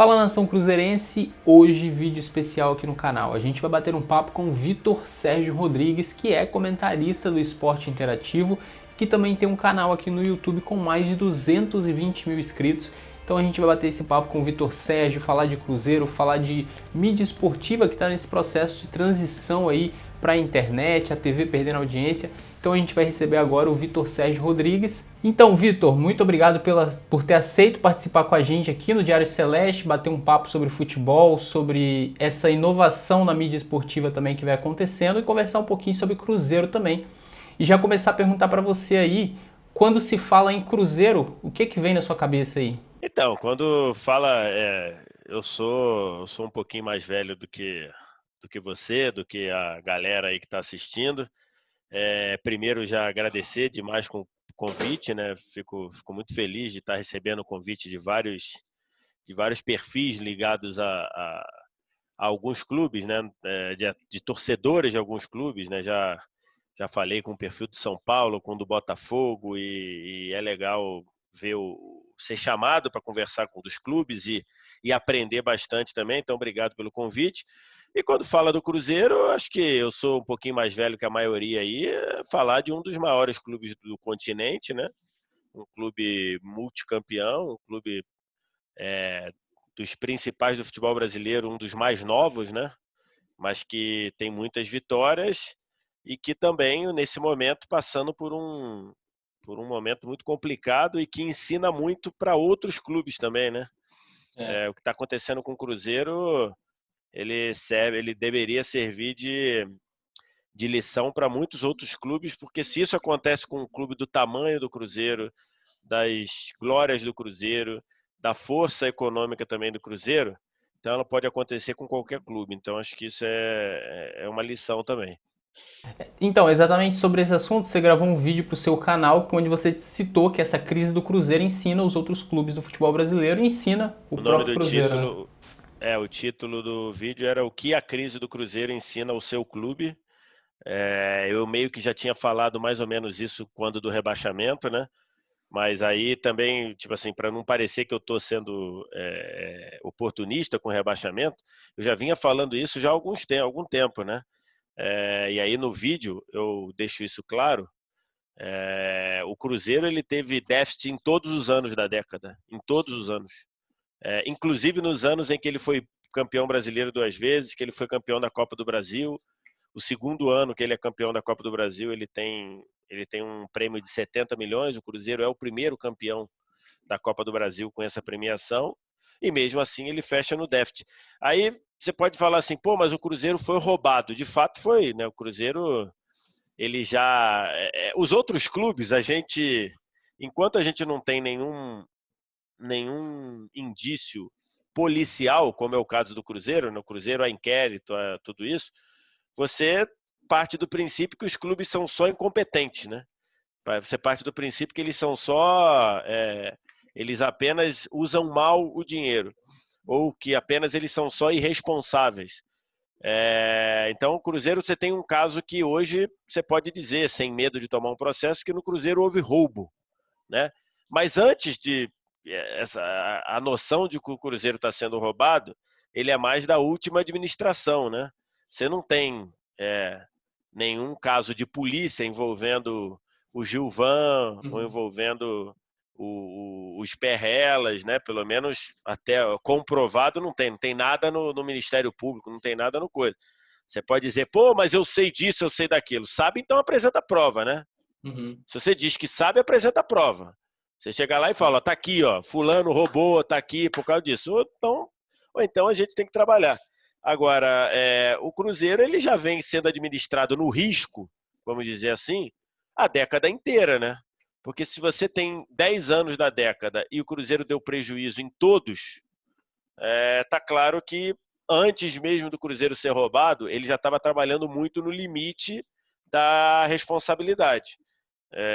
Fala nação cruzeirense, hoje vídeo especial aqui no canal. A gente vai bater um papo com o Vitor Sérgio Rodrigues, que é comentarista do Esporte Interativo, que também tem um canal aqui no YouTube com mais de 220 mil inscritos. Então a gente vai bater esse papo com o Vitor Sérgio, falar de Cruzeiro, falar de mídia esportiva que está nesse processo de transição aí para a internet, a TV perdendo audiência. Então a gente vai receber agora o Vitor Sérgio Rodrigues. Então, Vitor, muito obrigado por ter aceito participar com a gente aqui no Diário Celeste, bater um papo sobre futebol, sobre essa inovação na mídia esportiva também que vai acontecendo e conversar um pouquinho sobre Cruzeiro também. E já começar a perguntar para você aí, quando se fala em Cruzeiro, o que vem na sua cabeça aí? Então, quando fala, eu sou um pouquinho mais velho do que você, do que a galera aí que está assistindo. Primeiro, já agradecer demais com o convite, né? Fico muito feliz de estar recebendo o convite de vários perfis ligados a alguns clubes, né? De torcedores de alguns clubes, né? Já falei com o perfil do São Paulo, com o do Botafogo, e é legal ver ser chamado para conversar com os clubes e aprender bastante também. Então, obrigado pelo convite. E quando fala do Cruzeiro, acho que eu sou um pouquinho mais velho que a maioria aí, falar de um dos maiores clubes do continente, né? Um clube multicampeão, um clube dos principais do futebol brasileiro, um dos mais novos, né? Mas que tem muitas vitórias e que também, nesse momento, passando por um momento muito complicado e que ensina muito para outros clubes também, né? O que está acontecendo com o Cruzeiro, ele deveria servir de lição para muitos outros clubes, porque se isso acontece com um clube do tamanho do Cruzeiro, das glórias do Cruzeiro, da força econômica também do Cruzeiro, então ela pode acontecer com qualquer clube. Então acho que isso é uma lição também. Então, exatamente sobre esse assunto, você gravou um vídeo para o seu canal onde você citou que essa crise do Cruzeiro ensina os outros clubes do futebol brasileiro e ensina o O nome próprio do Cruzeiro, né? título, o título do vídeo era O que a crise do Cruzeiro ensina ao seu clube. Eu meio que já tinha falado mais ou menos isso quando do rebaixamento, né? Mas aí também, tipo assim, para não parecer que eu estou sendo oportunista com o rebaixamento, eu já vinha falando isso já há algum tempo, né? E aí no vídeo eu deixo isso claro. O Cruzeiro ele teve déficit em todos os anos da década, em todos os anos. Inclusive nos anos em que ele foi campeão brasileiro 2 vezes, que ele foi campeão da Copa do Brasil. O segundo ano que ele é campeão da Copa do Brasil, ele tem um prêmio de 70 milhões. O Cruzeiro é o primeiro campeão da Copa do Brasil com essa premiação. E mesmo assim ele fecha no déficit. Aí você pode falar assim, pô, mas o Cruzeiro foi roubado. De fato foi, né? O Cruzeiro, ele já... os outros clubes, enquanto a gente não tem nenhum indício policial, como é o caso do Cruzeiro, no Cruzeiro há inquérito, há tudo isso, você parte do princípio que os clubes são só incompetentes, né? Você parte do princípio que eles são eles apenas usam mal o dinheiro, ou que apenas eles são só irresponsáveis. Então, o Cruzeiro, você tem um caso que hoje você pode dizer, sem medo de tomar um processo, que no Cruzeiro houve roubo, né? Mas antes de a noção de que o Cruzeiro está sendo roubado, ele é mais da última administração, né? Você não tem nenhum caso de polícia envolvendo o Gilvan ou Uhum. envolvendo os Perrelas, né? Pelo menos até comprovado não tem nada no Ministério Público, não tem nada no coisa. Você pode dizer, pô, mas eu sei disso, eu sei daquilo. Sabe, então apresenta a prova, né? Uhum. Se você diz que sabe, apresenta a prova. Você chega lá e fala, ó, tá aqui, ó, fulano roubou, tá aqui por causa disso. Ou então a gente tem que trabalhar. Agora, o Cruzeiro ele já vem sendo administrado no risco, vamos dizer assim, a década inteira, né? Porque se você tem 10 anos da década e o Cruzeiro deu prejuízo em todos, tá claro que antes mesmo do Cruzeiro ser roubado, ele já estava trabalhando muito no limite da responsabilidade.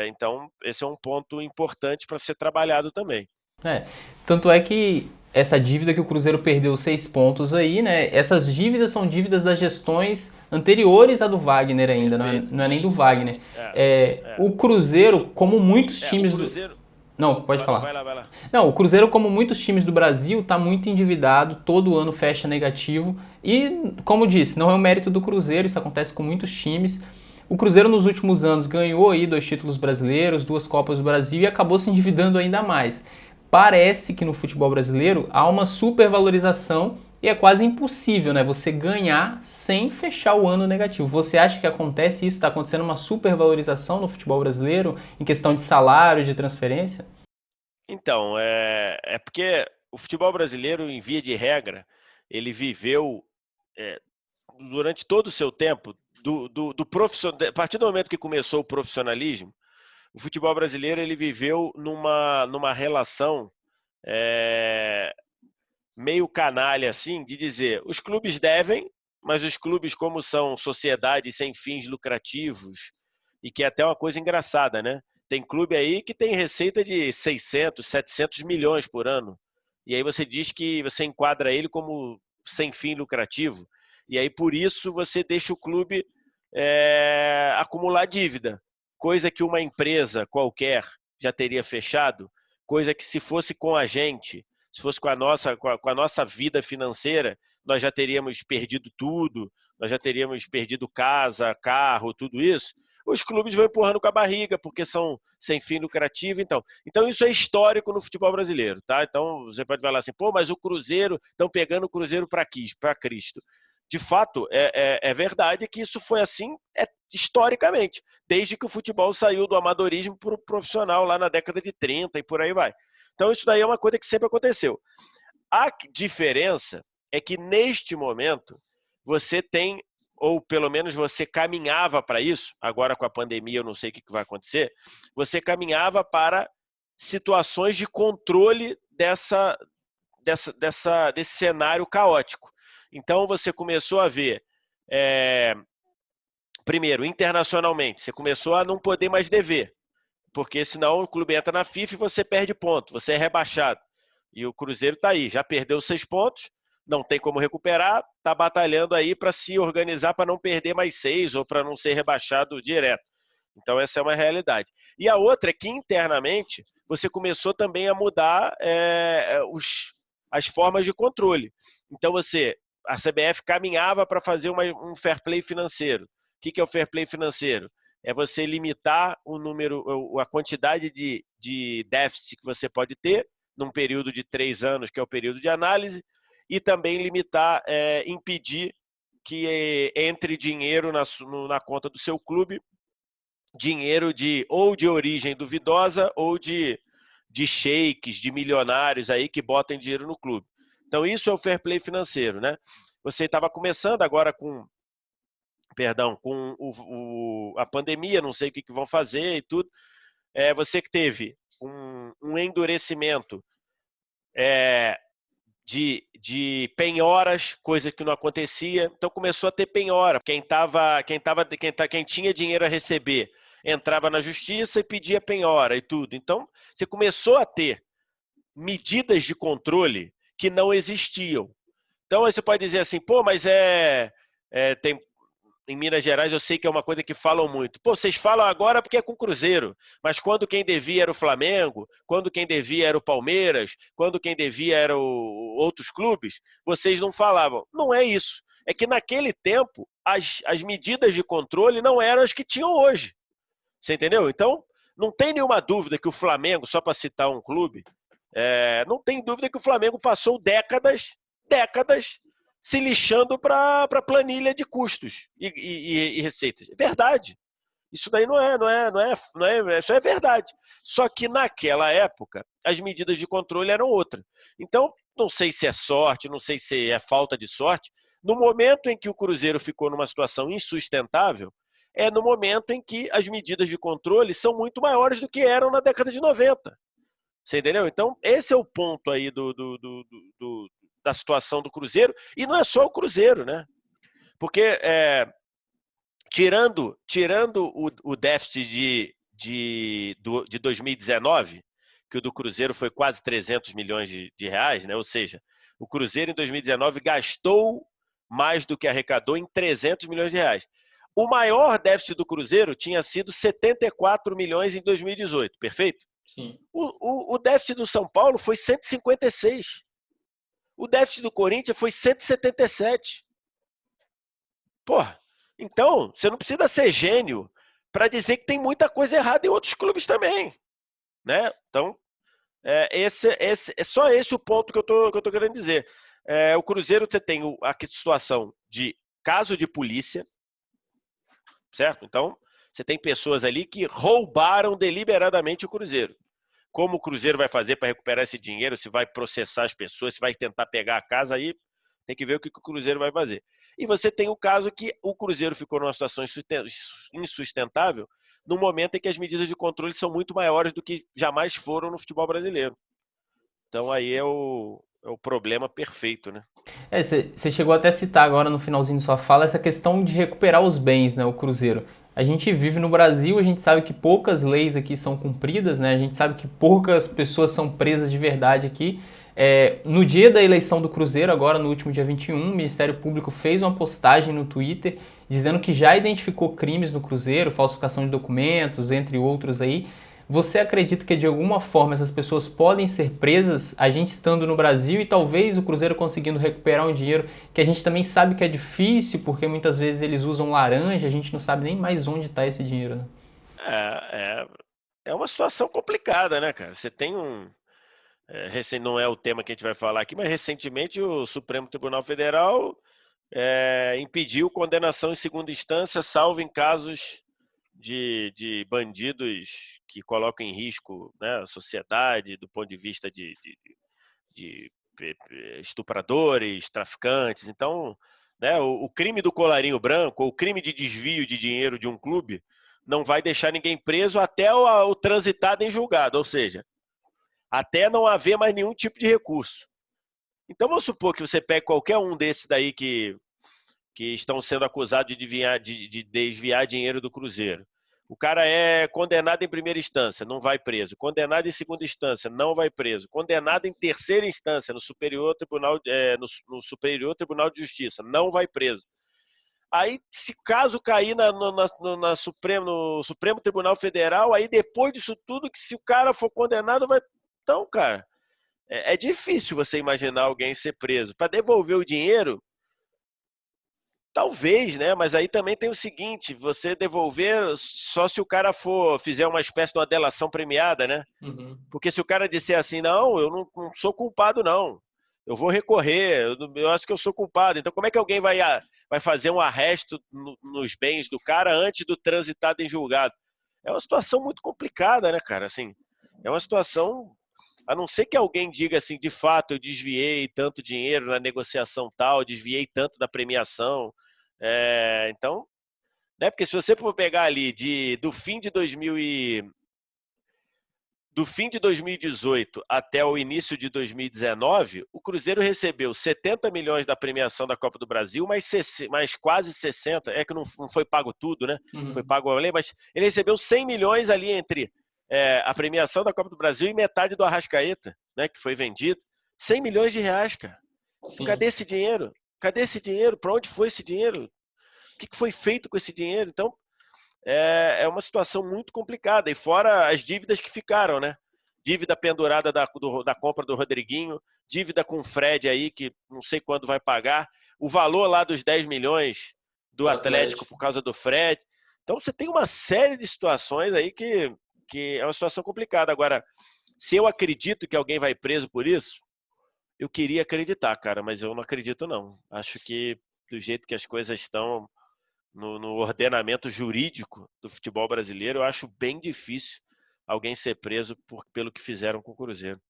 Então, esse é um ponto importante para ser trabalhado também. É, tanto é que essa dívida que o Cruzeiro perdeu 6 pontos aí, né? Essas dívidas são dívidas das gestões anteriores à do Wagner ainda, não é, Perfeito. não é nem do Wagner. É, O Cruzeiro, como muitos o times do. Cruzeiro. Não, pode falar. Vai lá, vai lá. Não, o Cruzeiro, como muitos times do Brasil, está muito endividado, todo ano fecha negativo. E, como disse, não é o mérito do Cruzeiro, isso acontece com muitos times. O Cruzeiro nos últimos anos ganhou aí 2 títulos brasileiros, 2 Copas do Brasil e acabou se endividando ainda mais. Parece que no futebol brasileiro há uma supervalorização e é quase impossível, né, você ganhar sem fechar o ano negativo. Você acha que acontece isso? Está acontecendo uma supervalorização no futebol brasileiro em questão de salário, de transferência? Então, é porque o futebol brasileiro, em via de regra, ele viveu é, durante todo o seu tempo, a partir do momento que começou o profissionalismo, o futebol brasileiro ele viveu numa relação é, meio canalha, assim, de dizer, os clubes devem, mas os clubes, como são sociedades sem fins lucrativos, e que é até uma coisa engraçada, né? Tem clube aí que tem receita de 600, 700 milhões por ano. E aí você diz que você enquadra ele como sem fim lucrativo. E aí, por isso, você deixa o clube acumular dívida. Coisa que uma empresa qualquer já teria fechado. Coisa que se fosse com a gente, se fosse com a nossa vida financeira, nós já teríamos perdido tudo, nós já teríamos perdido casa, carro, tudo isso. Os clubes vão empurrando com a barriga, porque são sem fim lucrativo. Então isso é histórico no futebol brasileiro, tá? Então você pode falar assim, pô, mas o Cruzeiro, estão pegando o Cruzeiro para Cristo. De fato, é verdade que isso foi assim historicamente, desde que o futebol saiu do amadorismo para o profissional lá na década de 30 e por aí vai. Então isso daí é uma coisa que sempre aconteceu. A diferença é que neste momento você tem, ou pelo menos você caminhava para isso, agora com a pandemia eu não sei o que vai acontecer, você caminhava para situações de controle desse cenário caótico. Então você começou a ver, primeiro, internacionalmente, você começou a não poder mais dever, porque senão o clube entra na FIFA e você perde ponto, você é rebaixado. E o Cruzeiro está aí, já perdeu 6 pontos, não tem como recuperar, está batalhando aí para se organizar para não perder mais 6 ou para não ser rebaixado direto. Então essa é uma realidade. E a outra é que internamente você começou também a mudar as formas de controle. Então a CBF caminhava para fazer um fair play financeiro. O que é o fair play financeiro? É você limitar o número, a quantidade de déficit que você pode ter num período de 3 anos, que é o período de análise, e também limitar, impedir que entre dinheiro na conta do seu clube, dinheiro ou de origem duvidosa ou de sheiks, de milionários aí que botem dinheiro no clube. Então isso é o fair play financeiro, né? Você estava começando agora com a pandemia, não sei o que vão fazer e tudo. Você que teve um endurecimento de penhoras, coisa que não acontecia. Então começou a ter penhora. Quem tinha dinheiro a receber entrava na justiça e pedia penhora e tudo. Então você começou a ter medidas de controle que não existiam. Então aí você pode dizer assim, pô, mas tem em Minas Gerais eu sei que é uma coisa que falam muito. Pô, vocês falam agora porque é com o Cruzeiro, mas quando quem devia era o Flamengo, quando quem devia era o Palmeiras, quando quem devia eram outros clubes, vocês não falavam. Não é isso. É que naquele tempo as medidas de controle não eram as que tinham hoje. Você entendeu? Então, não tem nenhuma dúvida que o Flamengo, só para citar um clube, não tem dúvida que o Flamengo passou décadas se lixando para planilha de custos e receitas. É verdade. Isso daí isso é verdade. Só que naquela época as medidas de controle eram outras. Então, não sei se é sorte, não sei se é falta de sorte. No momento em que o Cruzeiro ficou numa situação insustentável, é no momento em que as medidas de controle são muito maiores do que eram na década de 90. Você entendeu? Então, esse é o ponto aí da situação do Cruzeiro. E não é só o Cruzeiro, né? Porque tirando o déficit de 2019, que o do Cruzeiro foi quase 300 milhões de reais, né? Ou seja, o Cruzeiro em 2019 gastou mais do que arrecadou em 300 milhões de reais. O maior déficit do Cruzeiro tinha sido 74 milhões em 2018, perfeito? Sim. O déficit do São Paulo foi 156. O déficit do Corinthians foi 177. Porra, então você não precisa ser gênio para dizer que tem muita coisa errada em outros clubes também, né? Então, é só esse o ponto que eu tô querendo dizer. O Cruzeiro você tem a situação de caso de polícia, certo? Então, você tem pessoas ali que roubaram deliberadamente o Cruzeiro. Como o Cruzeiro vai fazer para recuperar esse dinheiro, se vai processar as pessoas, se vai tentar pegar a casa, aí tem que ver o que o Cruzeiro vai fazer. E você tem o caso que o Cruzeiro ficou numa situação insustentável no momento em que as medidas de controle são muito maiores do que jamais foram no futebol brasileiro. Então aí é o problema perfeito, né? Você chegou até a citar agora no finalzinho de sua fala essa questão de recuperar os bens, né, o Cruzeiro. A gente vive no Brasil, a gente sabe que poucas leis aqui são cumpridas, né? A gente sabe que poucas pessoas são presas de verdade aqui. No dia da eleição do Cruzeiro, agora no último dia 21, o Ministério Público fez uma postagem no Twitter dizendo que já identificou crimes no Cruzeiro, falsificação de documentos, entre outros aí. Você acredita que de alguma forma essas pessoas podem ser presas, a gente estando no Brasil e talvez o Cruzeiro conseguindo recuperar um dinheiro que a gente também sabe que é difícil, porque muitas vezes eles usam laranja, a gente não sabe nem mais onde está esse dinheiro, né? É, é uma situação complicada, né, cara? Você tem um. Não é o tema que a gente vai falar aqui, mas recentemente o Supremo Tribunal Federal impediu condenação em segunda instância, salvo em casos de bandidos que colocam em risco, né, a sociedade do ponto de vista de estupradores, traficantes. Então, né, o crime do colarinho branco, ou o crime de desvio de dinheiro de um clube, não vai deixar ninguém preso até o transitado em julgado, ou seja, até não haver mais nenhum tipo de recurso. Então vamos supor que você pegue qualquer um desses daí que estão sendo acusados de desviar dinheiro do Cruzeiro. O cara é condenado em primeira instância, não vai preso. Condenado em segunda instância, não vai preso. Condenado em terceira instância, no Superior Tribunal, no Superior Tribunal de Justiça, não vai preso. Aí, se caso cair no Supremo Tribunal Federal, aí depois disso tudo, que se o cara for condenado, vai. Então, cara, é difícil você imaginar alguém ser preso. Para devolver o dinheiro, talvez, né? Mas aí também tem o seguinte: você devolver só se o cara fizer uma espécie de uma delação premiada, né? Uhum. Porque se o cara disser assim, não, eu não sou culpado, não. Eu vou recorrer, eu acho que eu sou culpado. Então, como é que alguém vai fazer um arresto nos bens do cara antes do transitado em julgado? É uma situação muito complicada, né, cara? Assim, é uma situação. A não ser que alguém diga assim, de fato, eu desviei tanto dinheiro na negociação tal, desviei tanto da premiação. Então, né? Porque se você for pegar ali do fim de 2018 até o início de 2019, o Cruzeiro recebeu 70 milhões da premiação da Copa do Brasil, mais quase 60, que não foi pago tudo, né? Foi Uhum. pago além, mas ele recebeu 100 milhões ali entre a premiação da Copa do Brasil e metade do Arrascaeta, né? Que foi vendido. 100 milhões de reais, cara. Sim. Cadê esse dinheiro? Cadê esse dinheiro? Para onde foi esse dinheiro? O que foi feito com esse dinheiro? Então, é uma situação muito complicada. E fora as dívidas que ficaram, né? Dívida pendurada da compra do Rodriguinho, dívida com o Fred aí, que não sei quando vai pagar, o valor lá dos 10 milhões do Do Atlético Atlético. por causa do Fred. Então você tem uma série de situações aí que é uma situação complicada. Agora, se eu acredito que alguém vai preso por isso, eu queria acreditar, cara, mas eu não acredito não. Acho que do jeito que as coisas estão, no ordenamento jurídico do futebol brasileiro, eu acho bem difícil alguém ser preso pelo que fizeram com o Cruzeiro.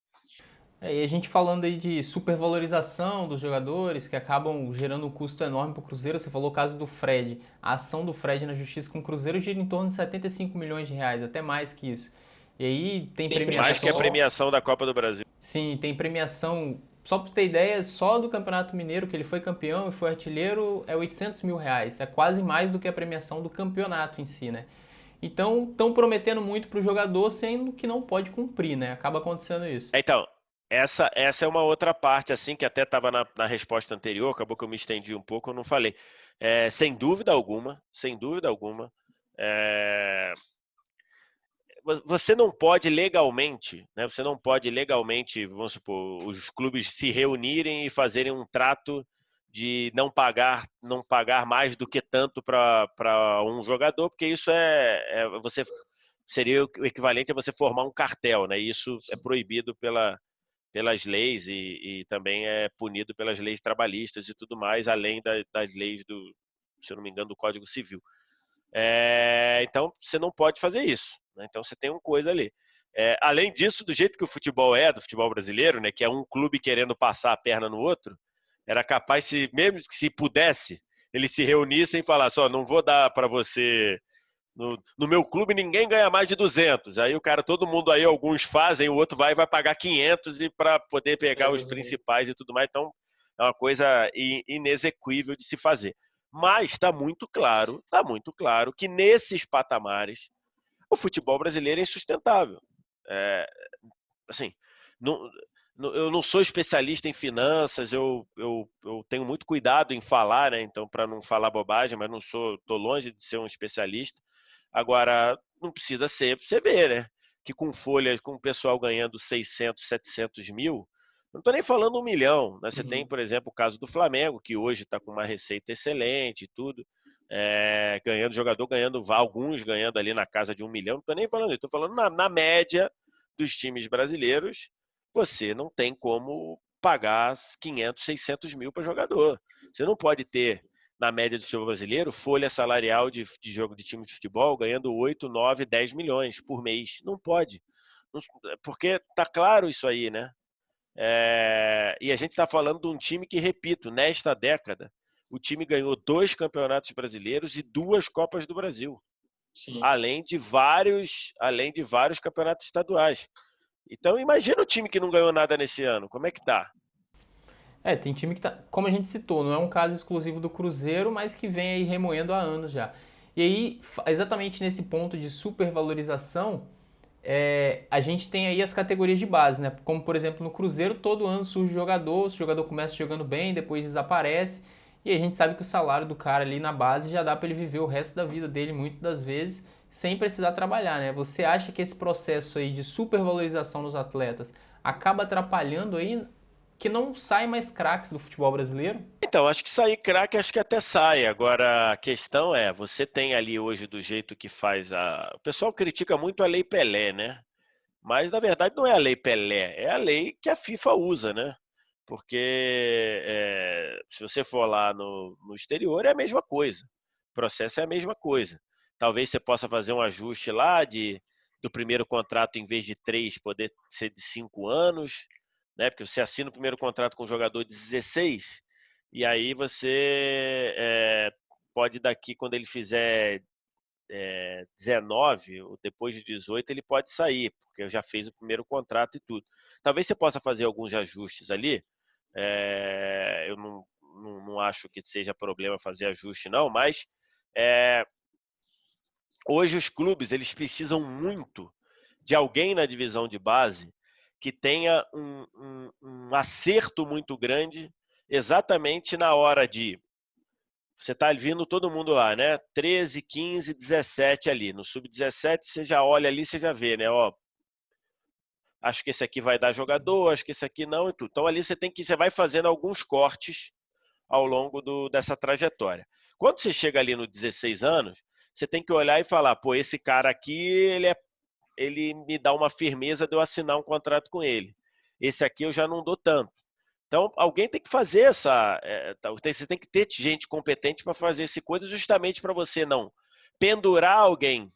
E a gente falando aí de supervalorização dos jogadores que acabam gerando um custo enorme para o Cruzeiro. Você falou o caso do Fred. A ação do Fred na justiça com o Cruzeiro gira em torno de 75 milhões de reais, até mais que isso. E aí tem Mais que a premiação. premiação da Copa do Brasil. Sim, tem premiação. Só para ter ideia, só do Campeonato Mineiro, que ele foi campeão e foi artilheiro, é 800 mil reais. É quase mais do que a premiação do campeonato em si, né? Então, estão prometendo muito para o jogador, sendo que não pode cumprir, né? Acaba acontecendo isso. Então, essa é uma outra parte, assim, que até estava na resposta anterior, acabou que eu me estendi um pouco, eu não falei. Sem dúvida alguma, é, você não pode legalmente, né? Você não pode legalmente, vamos supor, os clubes se reunirem e fazerem um trato de não pagar mais do que tanto para um jogador, porque isso você seria o equivalente a você formar um cartel, né? E isso é proibido pelas leis e também é punido pelas leis trabalhistas e tudo mais, além das leis se eu não me engano, do Código Civil. Então, você não pode fazer isso. Né? Então, você tem uma coisa ali. Além disso, do jeito que o futebol do futebol brasileiro, né, que é um clube querendo passar a perna no outro, era capaz, mesmo que se pudesse, eles se reunissem e falassem, não vou dar para você... No meu clube ninguém ganha mais de 200. Aí todo mundo aí, alguns fazem, o outro vai pagar 500 e para poder pegar os principais e tudo mais. Então, é uma coisa inexequível de se fazer. Mas está muito claro que nesses patamares o futebol brasileiro é insustentável. Assim, não, eu não sou especialista em finanças, eu tenho muito cuidado em falar, né? Então, para não falar bobagem, mas estou longe de ser um especialista. Agora, não precisa ser, você vê, né? Que com folha, com o pessoal ganhando 600, 700 mil, não estou nem falando 1 milhão. Né? Você tem, por exemplo, o caso do Flamengo, que hoje está com uma receita excelente e tudo, alguns ganhando ali na casa de 1 milhão. Não estou nem falando isso, estou falando na média dos times brasileiros, você não tem como pagar 500, 600 mil para jogador. Você não pode ter, na média do futebol brasileiro, folha salarial de jogo de time de futebol ganhando 8, 9, 10 milhões por mês. Não pode. Porque tá claro isso aí, né? E a gente está falando de um time que, repito, nesta década, o time ganhou 2 campeonatos brasileiros e 2 Copas do Brasil. Sim. Além de vários campeonatos estaduais. Então, imagina o time que não ganhou nada nesse ano. Como é que tá? Tem time que tá, como a gente citou, não é um caso exclusivo do Cruzeiro, mas que vem aí remoendo há anos já. E aí, exatamente nesse ponto de supervalorização, a gente tem aí as categorias de base, né? Como, por exemplo, no Cruzeiro, todo ano surge jogador, o jogador começa jogando bem, depois desaparece, e a gente sabe que o salário do cara ali na base já dá para ele viver o resto da vida dele, muitas das vezes, sem precisar trabalhar, né? Você acha que esse processo aí de supervalorização dos atletas acaba atrapalhando aí que não sai mais craques do futebol brasileiro? Então, acho que sair craque, acho que até sai. Agora, a questão você tem ali hoje do jeito que faz O pessoal critica muito a Lei Pelé, né? Mas, na verdade, não é a Lei Pelé, é a lei que a FIFA usa, né? Porque se você for lá no exterior, é a mesma coisa. O processo é a mesma coisa. Talvez você possa fazer um ajuste lá do primeiro contrato, em vez de 3, poder ser de 5 anos, né? Porque você assina o primeiro contrato com um jogador de 16, e aí você pode daqui, quando ele fizer 19, ou depois de 18, ele pode sair, porque já fez o primeiro contrato e tudo. Talvez você possa fazer alguns ajustes ali. Eu não acho que seja problema fazer ajuste, não, mas hoje os clubes eles precisam muito de alguém na divisão de base que tenha um acerto muito grande exatamente na hora de... Você está vindo todo mundo lá, né? 13, 15, 17 ali. No sub-17, você já olha ali, você já vê, né? Ó, acho que esse aqui vai dar jogador, acho que esse aqui não e tudo. Então ali você vai fazendo alguns cortes ao longo dessa trajetória. Quando você chega ali no 16 anos, você tem que olhar e falar, pô, esse cara aqui, ele me dá uma firmeza de eu assinar um contrato com ele. Esse aqui eu já não dou tanto. Então, alguém tem que fazer você tem que ter gente competente para fazer essa coisa, justamente para você não pendurar alguém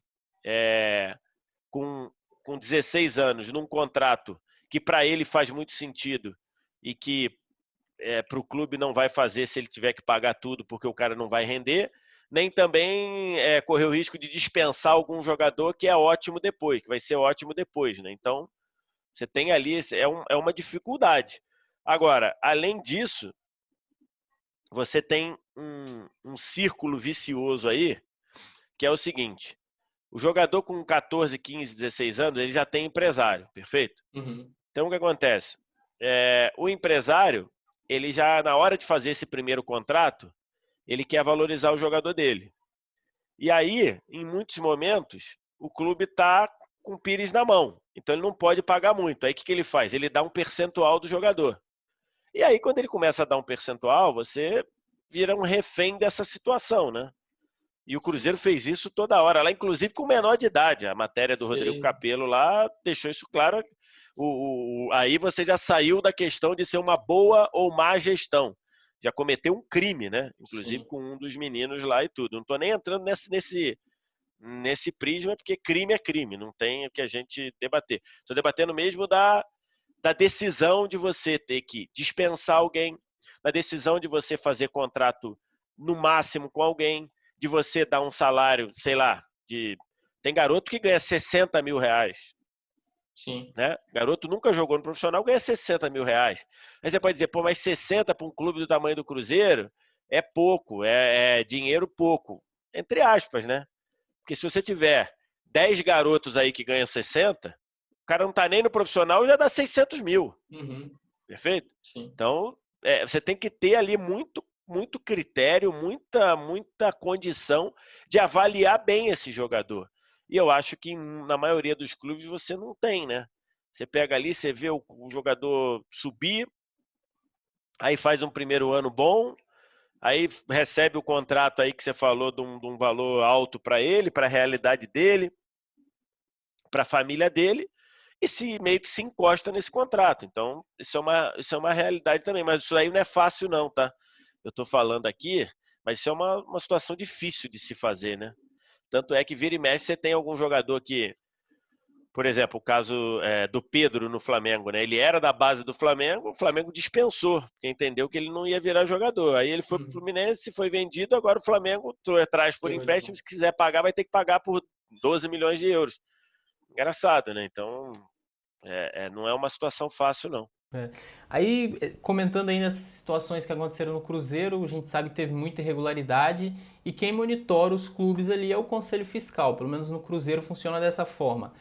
com 16 anos num contrato que para ele faz muito sentido e que para o clube não vai fazer se ele tiver que pagar tudo porque o cara não vai render, nem também correr o risco de dispensar algum jogador que é ótimo depois, que vai ser ótimo depois, né? Então, você tem ali, é uma dificuldade. Agora, além disso, você tem um círculo vicioso aí, que é o seguinte: o jogador com 14, 15, 16 anos, ele já tem empresário, perfeito? Uhum. Então, o que acontece? O empresário, ele já, na hora de fazer esse primeiro contrato, ele quer valorizar o jogador dele. E aí, em muitos momentos, o clube está com o Pires na mão. Então ele não pode pagar muito. Aí o que ele faz? Ele dá um percentual do jogador. E aí, quando ele começa a dar um percentual, você vira um refém dessa situação, né? E o Cruzeiro fez isso toda hora, lá inclusive com menor de idade. A matéria do Rodrigo Sei. Capello lá deixou isso claro. Aí você já saiu da questão de ser uma boa ou má gestão. Já cometeu um crime, né? Inclusive Sim. com um dos meninos lá e tudo. Não estou nem entrando nesse prisma, porque crime é crime, não tem o que a gente debater. Estou debatendo mesmo da decisão de você ter que dispensar alguém, da decisão de você fazer contrato no máximo com alguém, de você dar um salário, sei lá, tem garoto que ganha 60 mil reais. Sim. Né? Garoto nunca jogou no profissional, ganha 60 mil reais. Aí você pode dizer, pô, mas 60 para um clube do tamanho do Cruzeiro é pouco, é dinheiro pouco. Entre aspas, né? Porque se você tiver 10 garotos aí que ganham 60, o cara não tá nem no profissional e já dá 600 mil. Uhum. Perfeito? Sim. Então, você tem que ter ali muito critério, muita condição de avaliar bem esse jogador. E eu acho que na maioria dos clubes você não tem, né? Você pega ali, você vê o jogador subir, aí faz um primeiro ano bom, aí recebe o contrato aí que você falou de um valor alto para ele, para a realidade dele, para a família dele, e se meio que se encosta nesse contrato. Então, isso é uma realidade também, mas isso aí não é fácil não, tá? Eu estou falando aqui, mas isso é uma situação difícil de se fazer, né? Tanto é que vira e mexe você tem algum jogador que, por exemplo, o caso do Pedro no Flamengo, né? Ele era da base do Flamengo, o Flamengo dispensou, porque entendeu que ele não ia virar jogador. Aí ele foi pro Uhum. Fluminense, foi vendido, agora o Flamengo traz por Chegou de empréstimo, volta. se quiser pagar, vai ter que pagar por 12 milhões de euros. Engraçado, né? Então, não é uma situação fácil, não. É. Aí, comentando aí nessas situações que aconteceram no Cruzeiro, a gente sabe que teve muita irregularidade e quem monitora os clubes ali é o Conselho Fiscal, pelo menos no Cruzeiro funciona dessa forma.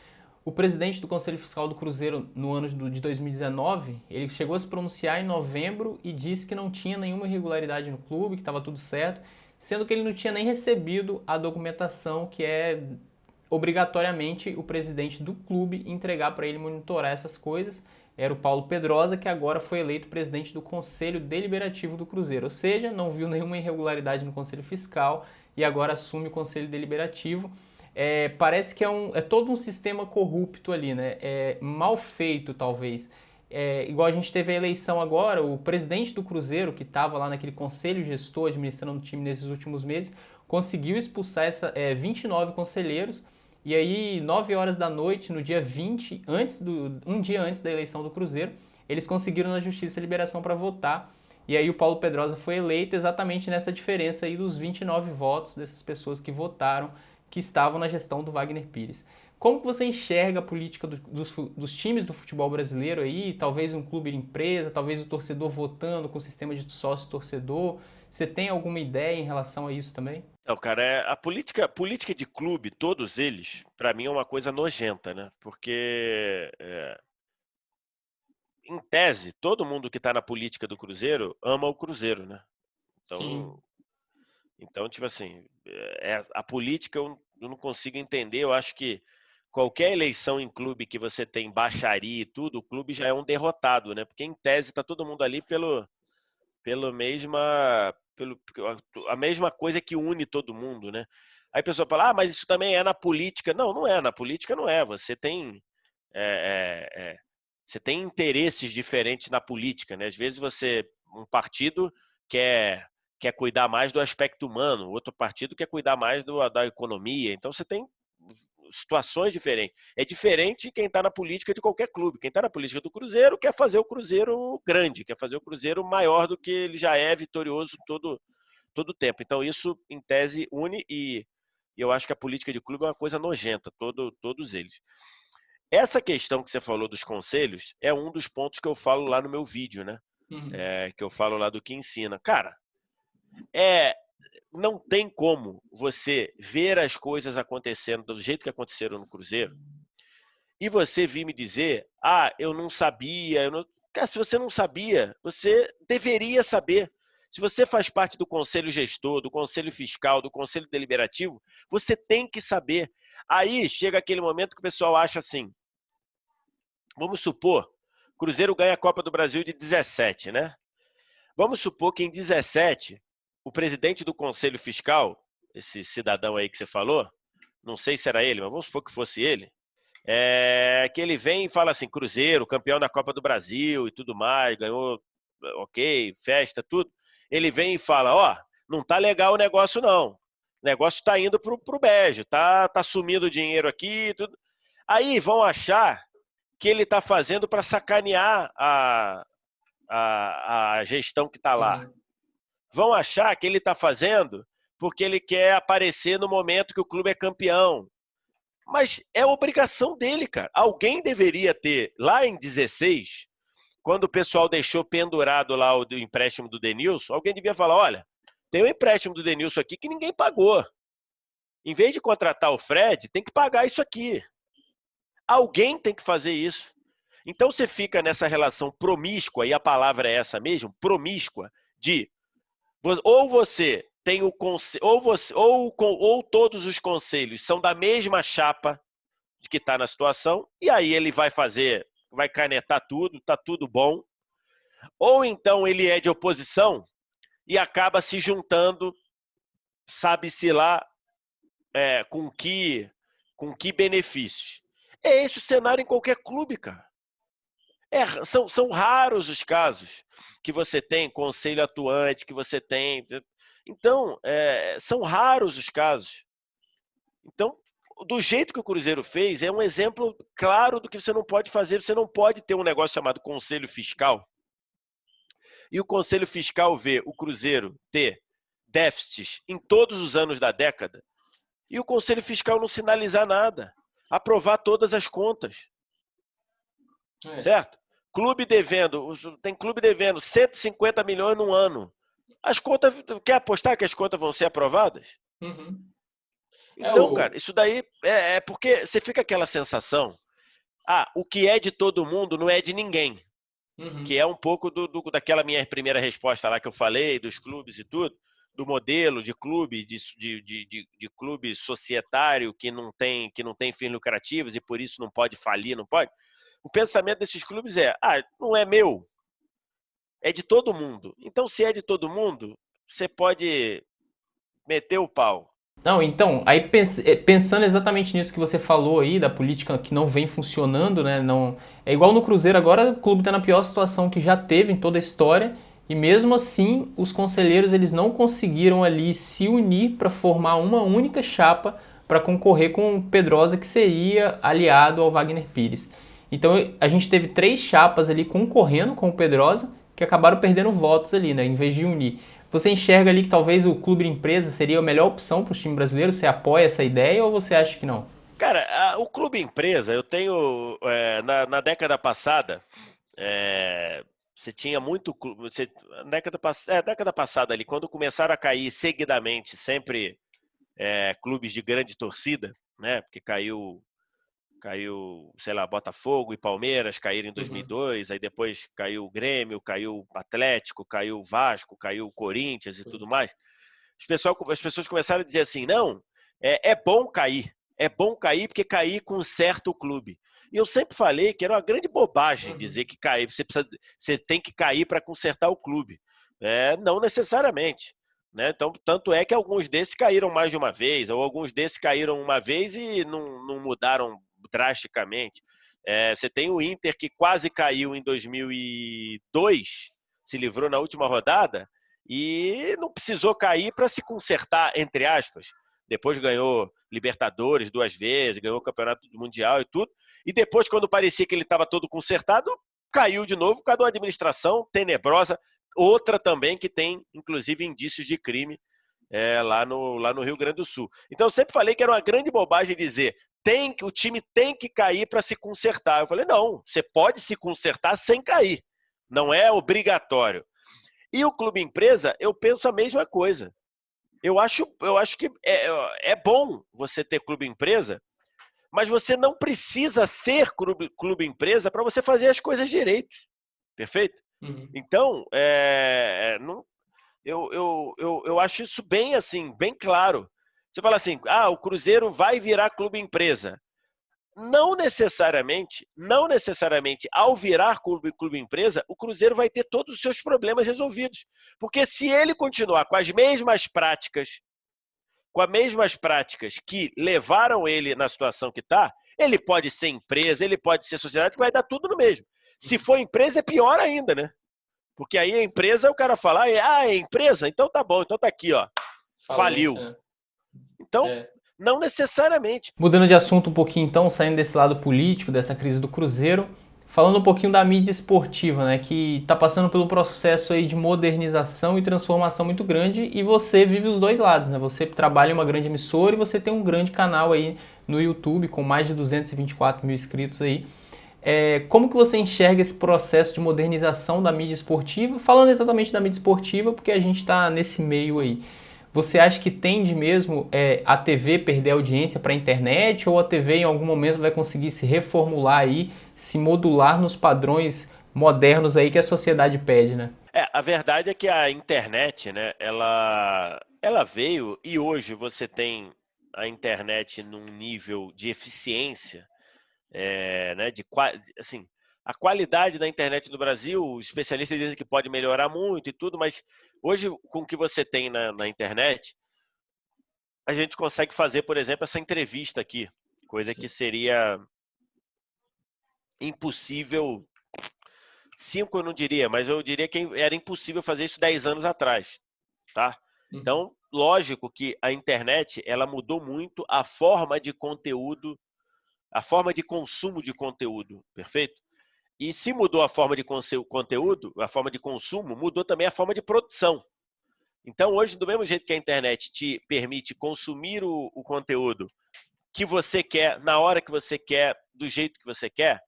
O presidente do Conselho Fiscal do Cruzeiro no ano de 2019, ele chegou a se pronunciar em novembro e disse que não tinha nenhuma irregularidade no clube, que estava tudo certo, sendo que ele não tinha nem recebido a documentação que é obrigatoriamente o presidente do clube entregar para ele monitorar essas coisas. Era o Paulo Pedrosa, que agora foi eleito presidente do Conselho Deliberativo do Cruzeiro, ou seja, não viu nenhuma irregularidade no Conselho Fiscal e agora assume o Conselho Deliberativo. Parece que é todo um sistema corrupto ali, né? Mal feito, talvez. Igual a gente teve a eleição agora, o presidente do Cruzeiro, que estava lá naquele conselho gestor administrando o time nesses últimos meses, conseguiu expulsar 29 conselheiros. E aí, 9 horas da noite, no dia 20, um dia antes da eleição do Cruzeiro, eles conseguiram na justiça a liberação para votar. E aí o Paulo Pedrosa foi eleito exatamente nessa diferença aí dos 29 votos dessas pessoas que votaram, que estavam na gestão do Wagner Pires. Como que você enxerga a política dos times do futebol brasileiro aí? Talvez um clube de empresa, talvez o torcedor votando com o sistema de sócio-torcedor. Você tem alguma ideia em relação a isso também? Não, cara, a política de clube, todos eles, para mim é uma coisa nojenta, né? Porque, em tese, todo mundo que está na política do Cruzeiro ama o Cruzeiro, né? Sim. Então, tipo assim, a política eu não consigo entender. Eu acho que qualquer eleição em clube que você tem baixaria e tudo, o clube já é um derrotado, né? Porque em tese está todo mundo ali pelo a mesma coisa que une todo mundo, né? Aí a pessoa fala, mas isso também é na política. Não, não é. Na política não é. Você tem interesses diferentes na política, né? Às vezes um partido quer cuidar mais do aspecto humano, outro partido quer cuidar mais da economia. Então você tem situações diferentes. É diferente quem está na política de qualquer clube. Quem está na política do Cruzeiro quer fazer o Cruzeiro grande, quer fazer o Cruzeiro maior do que ele já é, vitorioso todo o tempo. Então isso, em tese, une e eu acho que a política de clube é uma coisa nojenta, todos eles. Essa questão que você falou dos conselhos é um dos pontos que eu falo lá no meu vídeo, né? Uhum. Que eu falo lá do que ensina. Cara, não tem como você ver as coisas acontecendo do jeito que aconteceram no Cruzeiro e você vir me dizer, eu não sabia. Cara, se você não sabia, você deveria saber. Se você faz parte do conselho gestor, do conselho fiscal, do conselho deliberativo, você tem que saber. Aí chega aquele momento que o pessoal acha assim, vamos supor, Cruzeiro ganha a Copa do Brasil de 17, né? Vamos supor que em 17, o presidente do conselho fiscal, esse cidadão aí que você falou, não sei se era ele, mas vamos supor que fosse ele, que ele vem e fala assim, Cruzeiro, campeão da Copa do Brasil e tudo mais, ganhou, ok, festa, tudo. Ele vem e fala, ó, não tá legal o negócio não. O negócio tá indo pro bege, tá sumindo o dinheiro aqui, tudo. Aí vão achar que ele tá fazendo para sacanear a gestão que tá lá. Vão achar que ele tá fazendo porque ele quer aparecer no momento que o clube é campeão. Mas é obrigação dele, cara. Alguém deveria ter, lá em 16, quando o pessoal deixou pendurado lá o empréstimo do Denilson, alguém devia falar, olha, tem um empréstimo do Denilson aqui que ninguém pagou. Em vez de contratar o Fred, tem que pagar isso aqui. Alguém tem que fazer isso. Então você fica nessa relação promíscua, e a palavra é essa mesmo, promíscua, de ou você tem o conselho, ou todos os conselhos são da mesma chapa que está na situação, e aí ele vai canetar tudo, tá tudo bom. Ou então ele é de oposição e acaba se juntando, sabe-se lá com que benefícios. É esse o cenário em qualquer clube, cara. São raros os casos que você tem conselho atuante, que você tem. Então, são raros os casos. Então, do jeito que o Cruzeiro fez, é um exemplo claro do que você não pode fazer. Você não pode ter um negócio chamado Conselho Fiscal. E o Conselho Fiscal vê o Cruzeiro ter déficits em todos os anos da década. E o Conselho Fiscal não sinalizar nada. Aprovar todas as contas. Certo? Tem clube devendo 150 milhões num ano. As contas, quer apostar que as contas vão ser aprovadas? Uhum. Então, cara, isso daí é porque você fica aquela sensação, o que é de todo mundo não é de ninguém. Uhum. Que é um pouco daquela minha primeira resposta lá que eu falei, dos clubes e tudo, do modelo de clube, de clube societário que não tem fins lucrativos e por isso não pode falir, não pode. O pensamento desses clubes não é meu, é de todo mundo. Então, se é de todo mundo, você pode meter o pau. Não, então, aí pensando exatamente nisso que você falou aí, da política que não vem funcionando, né? Não, é igual no Cruzeiro agora, o clube está na pior situação que já teve em toda a história, e mesmo assim, os conselheiros eles não conseguiram ali se unir para formar uma única chapa para concorrer com o Pedrosa, que seria aliado ao Wagner Pires. Então, a gente teve 3 chapas ali concorrendo com o Pedrosa, que acabaram perdendo votos ali, né? Em vez de unir. Você enxerga ali que talvez o clube empresa seria a melhor opção para os times brasileiros? Você apoia essa ideia ou você acha que não? Cara, o clube empresa, eu tenho. Na década passada, você tinha muito clube. Década passada ali, quando começaram a cair seguidamente, sempre clubes de grande torcida, né? Porque caiu, sei lá, Botafogo e Palmeiras caíram em 2002, aí depois caiu o Grêmio, caiu o Atlético, caiu o Vasco, caiu o Corinthians e tudo mais. As pessoas começaram a dizer assim, não, é bom cair porque cair conserta o clube. E eu sempre falei que era uma grande bobagem dizer que cair, você tem que cair para consertar o clube. Não necessariamente. Né? Então, tanto é que alguns desses caíram mais de uma vez, ou alguns desses caíram uma vez e não mudaram drasticamente. Você tem o Inter que quase caiu em 2002, se livrou na última rodada e não precisou cair para se consertar, entre aspas. Depois ganhou Libertadores 2 vezes, ganhou o Campeonato Mundial e tudo. E depois, quando parecia que ele estava todo consertado, caiu de novo por causa de uma administração tenebrosa. Outra também que tem, inclusive, indícios de crime lá no Rio Grande do Sul. Então, eu sempre falei que era uma grande bobagem dizer o time tem que cair para se consertar. Eu falei, não, você pode se consertar sem cair. Não é obrigatório. E o clube empresa, eu penso a mesma coisa. Eu acho que é bom você ter clube empresa, mas você não precisa ser clube empresa para você fazer as coisas direito. Perfeito? Uhum. Então, Eu acho isso bem assim, bem claro. Você fala assim, o Cruzeiro vai virar clube empresa. Não necessariamente, ao virar clube empresa, o Cruzeiro vai ter todos os seus problemas resolvidos. Porque se ele continuar com as mesmas práticas que levaram ele na situação que está, ele pode ser empresa, ele pode ser sociedade, que vai dar tudo no mesmo. Se for empresa, é pior ainda, né? Porque aí a empresa, o cara fala, é empresa? Então tá bom, então tá aqui, ó. Falência, Faliu. né? Então, É. não necessariamente. Mudando de assunto um pouquinho então, saindo desse lado político, dessa crise do Cruzeiro, falando um pouquinho da mídia esportiva, né, que está passando pelo processo aí de modernização e transformação muito grande, e você vive os dois lados, né? Você trabalha em uma grande emissora e você tem um grande canal aí no YouTube com mais de 224 mil inscritos aí. Como que você enxerga esse processo de modernização da mídia esportiva? Falando exatamente da mídia esportiva, porque a gente está nesse meio aí. Você acha que tende mesmo a TV perder audiência para a internet, ou a TV em algum momento vai conseguir se reformular aí, se modular nos padrões modernos aí que a sociedade pede, né? A verdade é que a internet, né, ela veio e hoje você tem a internet num nível de eficiência, né, assim, a qualidade da internet no Brasil, os especialistas dizem que pode melhorar muito e tudo, mas hoje com o que você tem na internet, a gente consegue fazer, por exemplo, essa entrevista aqui, coisa que seria impossível. 5 eu não diria, mas eu diria que era impossível fazer isso 10 anos atrás, tá? Uhum. Então, lógico que a internet, ela mudou muito a forma de conteúdo, a forma de consumo de conteúdo, perfeito? E se mudou a forma de conteúdo, a forma de consumo, mudou também a forma de produção. Então, hoje, do mesmo jeito que a internet te permite consumir o conteúdo que você quer, na hora que você quer, do jeito que você quer,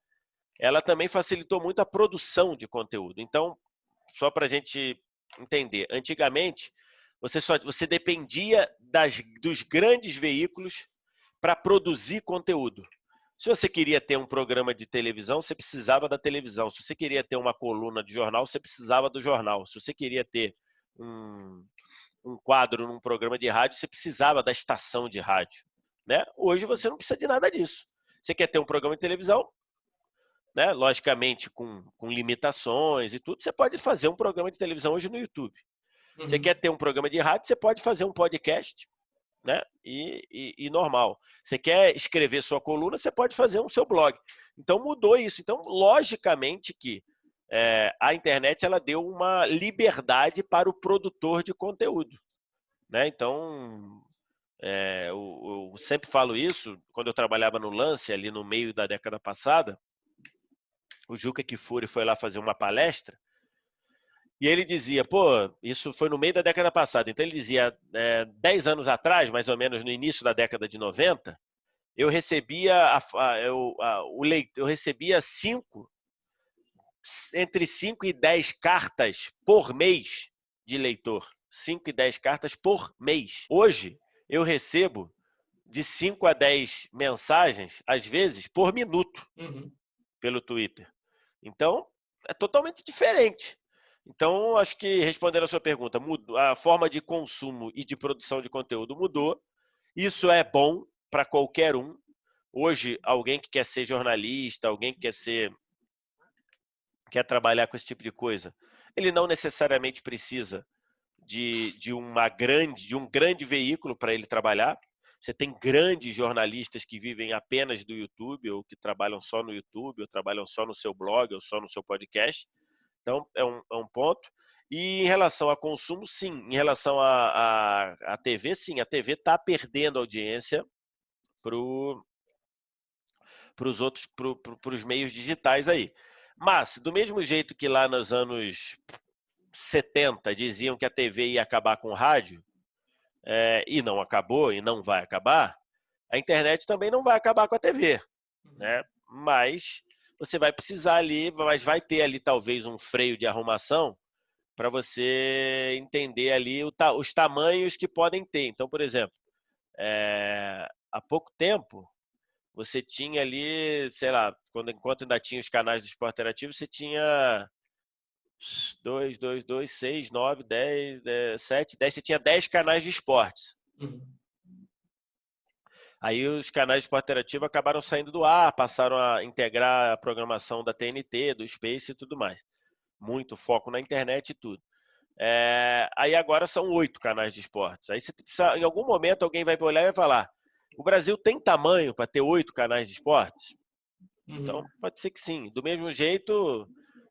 ela também facilitou muito a produção de conteúdo. Então, só para a gente entender, antigamente você dependia dos grandes veículos para produzir conteúdo. Se você queria ter um programa de televisão, você precisava da televisão. Se você queria ter uma coluna de jornal, você precisava do jornal. Se você queria ter um, um quadro num programa de rádio, você precisava da estação de rádio. Né? Hoje você não precisa de nada disso. Você quer ter um programa de televisão, né? Logicamente com limitações e tudo, você pode fazer um programa de televisão hoje no YouTube. Você Uhum. quer ter um programa de rádio, você pode fazer um podcast, né? E normal. Você quer escrever sua coluna, você pode fazer um seu blog. Então mudou isso. Então, logicamente que a internet ela deu uma liberdade para o produtor de conteúdo, né? Então, eu sempre falo isso, quando eu trabalhava no Lance, ali no meio da década passada, o Juca Kfouri foi lá fazer uma palestra e ele dizia, pô, isso foi no meio da década passada, então ele dizia, 10 anos atrás, mais ou menos no início da década de 90, eu recebia, eu recebia entre 5 e 10 cartas por mês de leitor. 5 e 10 cartas por mês. Hoje, eu recebo de 5 a 10 mensagens, às vezes, por minuto, Uhum. pelo Twitter. Então, é totalmente diferente. Então, acho que respondendo a sua pergunta, a forma de consumo e de produção de conteúdo mudou. Isso é bom para qualquer um. Hoje, alguém que quer ser jornalista, alguém que quer trabalhar com esse tipo de coisa, ele não necessariamente precisa de um grande veículo para ele trabalhar. Você tem grandes jornalistas que vivem apenas do YouTube, ou que trabalham só no YouTube, ou trabalham só no seu blog, ou só no seu podcast. Então, é um ponto. E em relação a consumo, sim. Em relação à TV, sim. A TV está perdendo audiência para os outros, para os meios digitais aí. Mas, do mesmo jeito que lá nos anos 70 diziam que a TV ia acabar com o rádio, e não acabou e não vai acabar, a internet também não vai acabar com a TV, né? Mas você vai precisar ali, mas vai ter ali talvez um freio de arrumação para você entender ali os tamanhos que podem ter. Então, por exemplo, há pouco tempo você tinha ali, sei lá, enquanto ainda tinha os canais do esporte interativo, você tinha 2, 6, 9, 10, 7, 10. Você tinha 10 canais de esportes. Uhum. Aí os canais de esporte interativo acabaram saindo do ar, passaram a integrar a programação da TNT, do Space e tudo mais. Muito foco na internet e tudo. Aí agora são 8 canais de esportes. Aí você precisa, em algum momento alguém vai olhar e vai falar: o Brasil tem tamanho para ter 8 canais de esportes? Então pode ser que sim. Do mesmo jeito,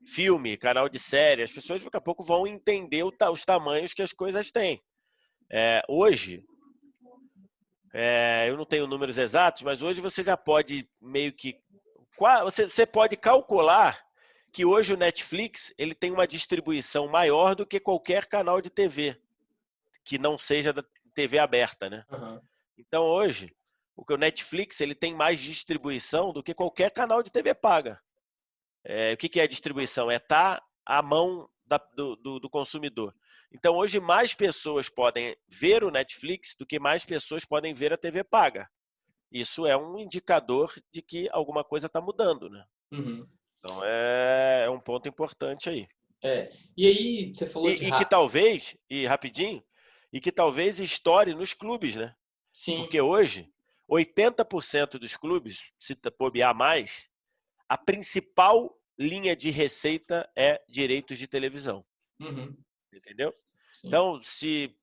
filme, canal de série, as pessoas daqui a pouco vão entender os tamanhos que as coisas têm. Hoje, eu não tenho números exatos, mas hoje você já pode meio que... Você pode calcular que hoje o Netflix ele tem uma distribuição maior do que qualquer canal de TV, que não seja da TV aberta, né? Uhum. Então hoje, o Netflix ele tem mais distribuição do que qualquer canal de TV paga. O que é a distribuição? É estar à mão do consumidor. Então hoje mais pessoas podem ver o Netflix do que mais pessoas podem ver a TV paga. Isso é um indicador de que alguma coisa está mudando, né? Uhum. Então é um ponto importante aí. E aí, você falou de... E que talvez, e rapidinho, e que talvez estoure nos clubes, né? Sim. Porque hoje, 80% dos clubes, se bobear mais, a principal linha de receita é direitos de televisão. Uhum. Entendeu? Sim. Então, se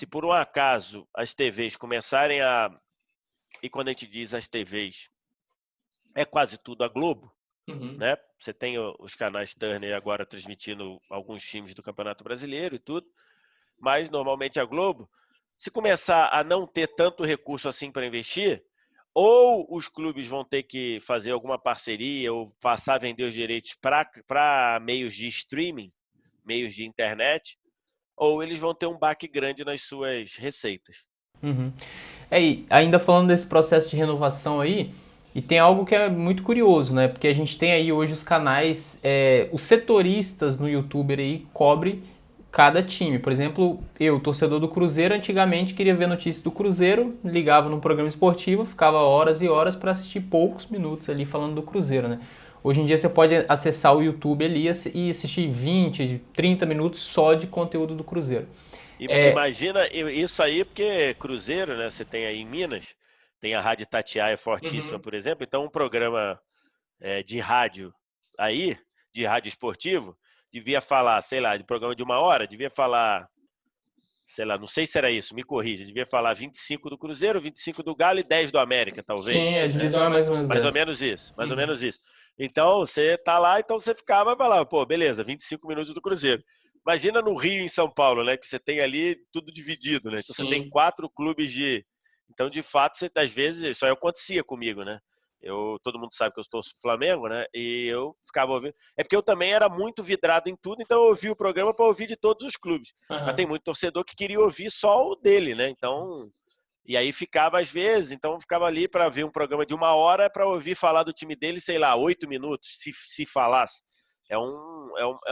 por um acaso as TVs começarem a... E quando a gente diz as TVs, é quase tudo a Globo, Uhum. né? Você tem os canais Turner agora transmitindo alguns times do Campeonato Brasileiro e tudo, mas normalmente a Globo, se começar a não ter tanto recurso assim para investir, ou os clubes vão ter que fazer alguma parceria ou passar a vender os direitos para meios de streaming, meios de internet, ou eles vão ter um baque grande nas suas receitas. Uhum. E ainda falando desse processo de renovação aí, e tem algo que é muito curioso, né? Porque a gente tem aí hoje os canais, os setoristas no YouTube aí cobre cada time. Por exemplo, eu, torcedor do Cruzeiro, antigamente queria ver notícias do Cruzeiro, ligava num programa esportivo, ficava horas e horas para assistir poucos minutos ali falando do Cruzeiro, né? Hoje em dia você pode acessar o YouTube ali e assistir 20, 30 minutos só de conteúdo do Cruzeiro. Imagina isso aí, porque Cruzeiro, né? Você tem aí em Minas, tem a Rádio Itatiaia fortíssima, por exemplo. Então, um programa de rádio aí, de rádio esportivo, devia falar, sei lá, de programa de 1 hora, devia falar, sei lá, não sei se era isso, me corrija, devia falar 25 do Cruzeiro, 25 do Galo e 10 do América, talvez. Sim, a Né? divisão é mais ou menos Mais ou essa. menos isso, mais ou menos isso. Então, você tá lá, então você ficava e falava, pô, beleza, 25 minutos do Cruzeiro. Imagina no Rio e em São Paulo, né? Que você tem ali tudo dividido, né? Então você tem Sim. 4 clubes de... Então, de fato, você, às vezes, isso aí acontecia comigo, né? Todo mundo sabe que eu torço pro Flamengo, né? E eu ficava ouvindo. É porque eu também era muito vidrado em tudo, então eu ouvia o programa para ouvir de todos os clubes. Mas tem muito torcedor que queria ouvir só o dele, né? Então, e aí ficava às vezes, então ficava ali para ver um programa de 1 hora para ouvir falar do time dele, sei lá, 8 minutos, se falasse. É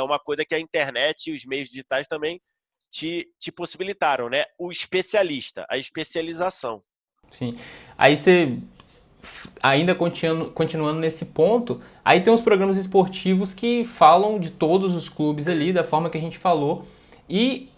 uma coisa que a internet e os meios digitais também te possibilitaram, né? O especialista, a especialização. Sim. Aí você, ainda continuando nesse ponto, aí tem os programas esportivos que falam de todos os clubes ali, da forma que a gente falou, e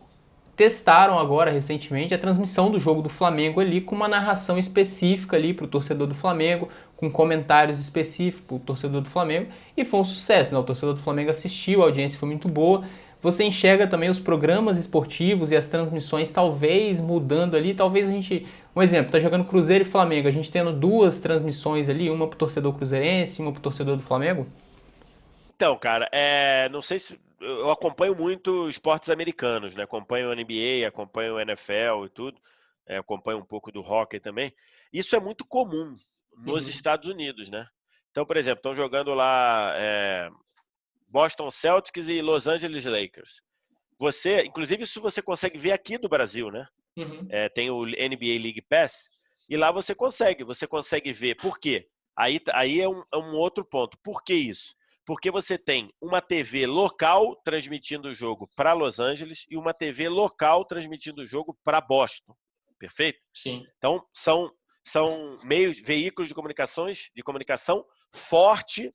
testaram agora recentemente a transmissão do jogo do Flamengo ali com uma narração específica ali para o torcedor do Flamengo, com comentários específicos para o torcedor do Flamengo, e foi um sucesso, né? O torcedor do Flamengo assistiu, a audiência foi muito boa. Você enxerga também os programas esportivos e as transmissões talvez mudando ali, talvez a gente... Um exemplo, tá jogando Cruzeiro e Flamengo, a gente tendo 2 transmissões ali, uma pro torcedor cruzeirense, uma pro torcedor do Flamengo? Então, cara, não sei se eu acompanho muito esportes americanos, né? Acompanho o NBA, acompanho o NFL e tudo, acompanho um pouco do hockey também. Isso é muito comum nos Estados Unidos, né? Então, por exemplo, estão jogando lá Boston Celtics e Los Angeles Lakers. Inclusive, isso você consegue ver aqui no Brasil, né? Tem o NBA League Pass e lá você consegue ver. Por quê? Aí é um outro ponto. Por que isso? Porque você tem uma TV local transmitindo o jogo para Los Angeles e uma TV local transmitindo o jogo para Boston. Perfeito? Sim. Então, são veículos de comunicação forte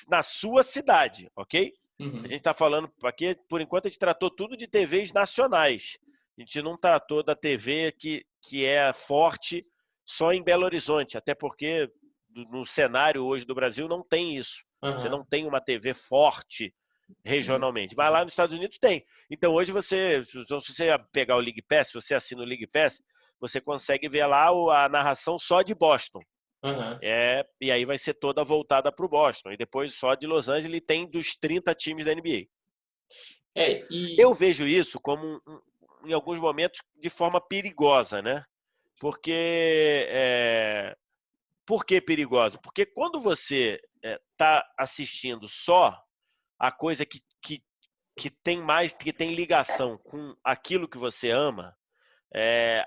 na sua cidade, ok? A Uhum. gente está falando aqui, por enquanto, a gente tratou tudo de TVs nacionais. A gente não tratou da TV que é forte só em Belo Horizonte, até porque no cenário hoje do Brasil não tem isso. Você não Aham. tem uma TV forte regionalmente. Mas lá nos Estados Unidos tem. Então hoje se você pegar o League Pass, se você assina o League Pass, você consegue ver lá a narração só de Boston. Aham. E aí vai ser toda voltada para o Boston. E depois só de Los Angeles tem dos 30 times da NBA. E Eu vejo isso como, em alguns momentos, de forma perigosa, né? Porque, por que perigosa? Porque quando você está assistindo só a coisa que tem mais, que tem ligação com aquilo que você ama,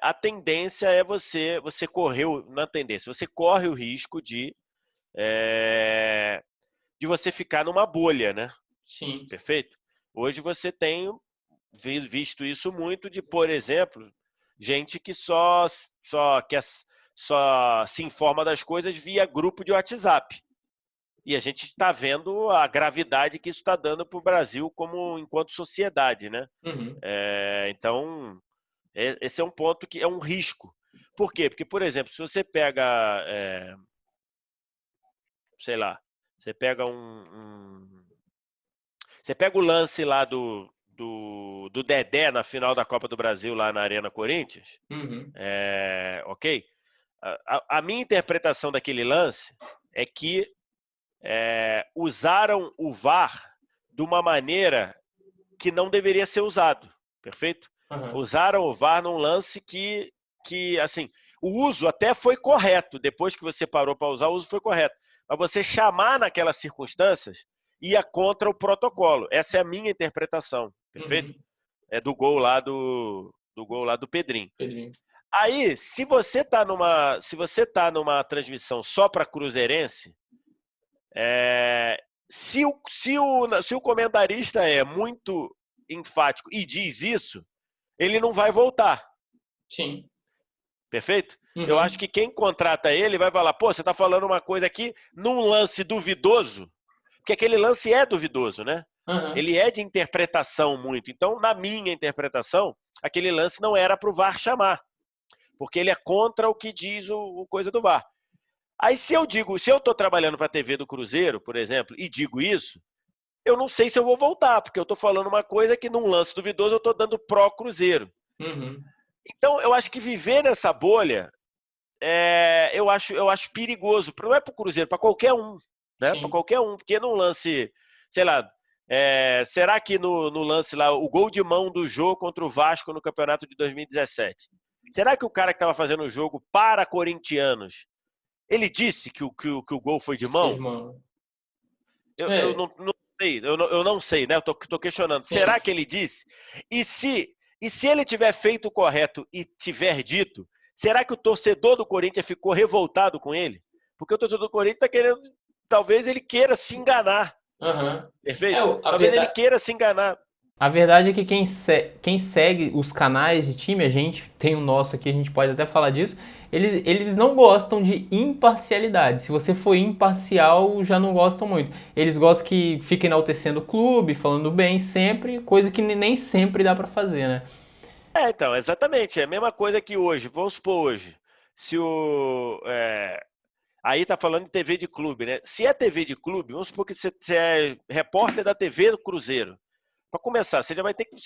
a tendência é você correu na tendência, você corre o risco é, de você ficar numa bolha, né? sim. Perfeito? Hoje você tem visto isso muito de, por exemplo, gente que só se informa das coisas via grupo de WhatsApp. E a gente está vendo a gravidade que isso está dando para o Brasil como enquanto sociedade, né? Uhum. Então, esse é um ponto que é um risco. Por quê? Porque, por exemplo, se você pega, sei lá, você pega você pega o lance lá do Dedé na final da Copa do Brasil lá na Arena Corinthians, Uhum. ok? A minha interpretação daquele lance é que usaram o VAR de uma maneira que não deveria ser usado, perfeito? Aham. Usaram o VAR num lance assim, o uso até foi correto, depois que você parou para usar, o uso foi correto. Mas você chamar naquelas circunstâncias ia contra o protocolo. Essa é a minha interpretação, perfeito? Uhum. É do gol lá do Pedrinho. Pedrinho. Aí, se você tá numa transmissão só para cruzeirense, se o comentarista é muito enfático e diz isso, ele não vai voltar. Sim. Perfeito? Eu acho Uhum. que quem contrata ele vai falar, pô, você está falando uma coisa aqui num lance duvidoso, porque aquele lance é duvidoso, né? Aham. Ele é de interpretação muito. Então, na minha interpretação, aquele lance não era para o VAR chamar, porque ele é contra o que diz o coisa do VAR. Aí se eu estou trabalhando para a TV do Cruzeiro, por exemplo, e digo isso, eu não sei se eu vou voltar, porque eu estou falando uma coisa que num lance duvidoso eu estou dando pró-Cruzeiro. Uhum. Então, eu acho que viver nessa bolha, eu acho perigoso. Não é para o Cruzeiro, para qualquer um. Né? Para Sim. qualquer um. Porque num lance, sei lá, será que no lance lá, o gol de mão do Jô contra o Vasco no campeonato de 2017, será que o cara que estava fazendo o jogo para corintianos, ele disse que o gol foi de Foi de mão? mão. Eu É, não sei, eu não sei, né? Eu tô questionando. sim. Será que ele disse? E se ele tiver feito o correto e tiver dito, será que o torcedor do Corinthians ficou revoltado com ele? Porque o torcedor do Corinthians está querendo, talvez ele queira se enganar, Aham. perfeito? A Talvez ele verdade. queira se enganar. A verdade é que quem segue os canais de time, a gente tem o nosso aqui, a gente pode até falar disso, eles não gostam de imparcialidade. Se você for imparcial, já não gostam muito. Eles gostam que fique enaltecendo o clube, falando bem sempre, coisa que nem sempre dá pra fazer, né? Então, exatamente. É a mesma coisa que hoje. Vamos supor hoje. Se o. Aí tá falando de TV de clube, né? Se é TV de clube, vamos supor que você é repórter da TV do Cruzeiro. Para começar, você já vai ter que.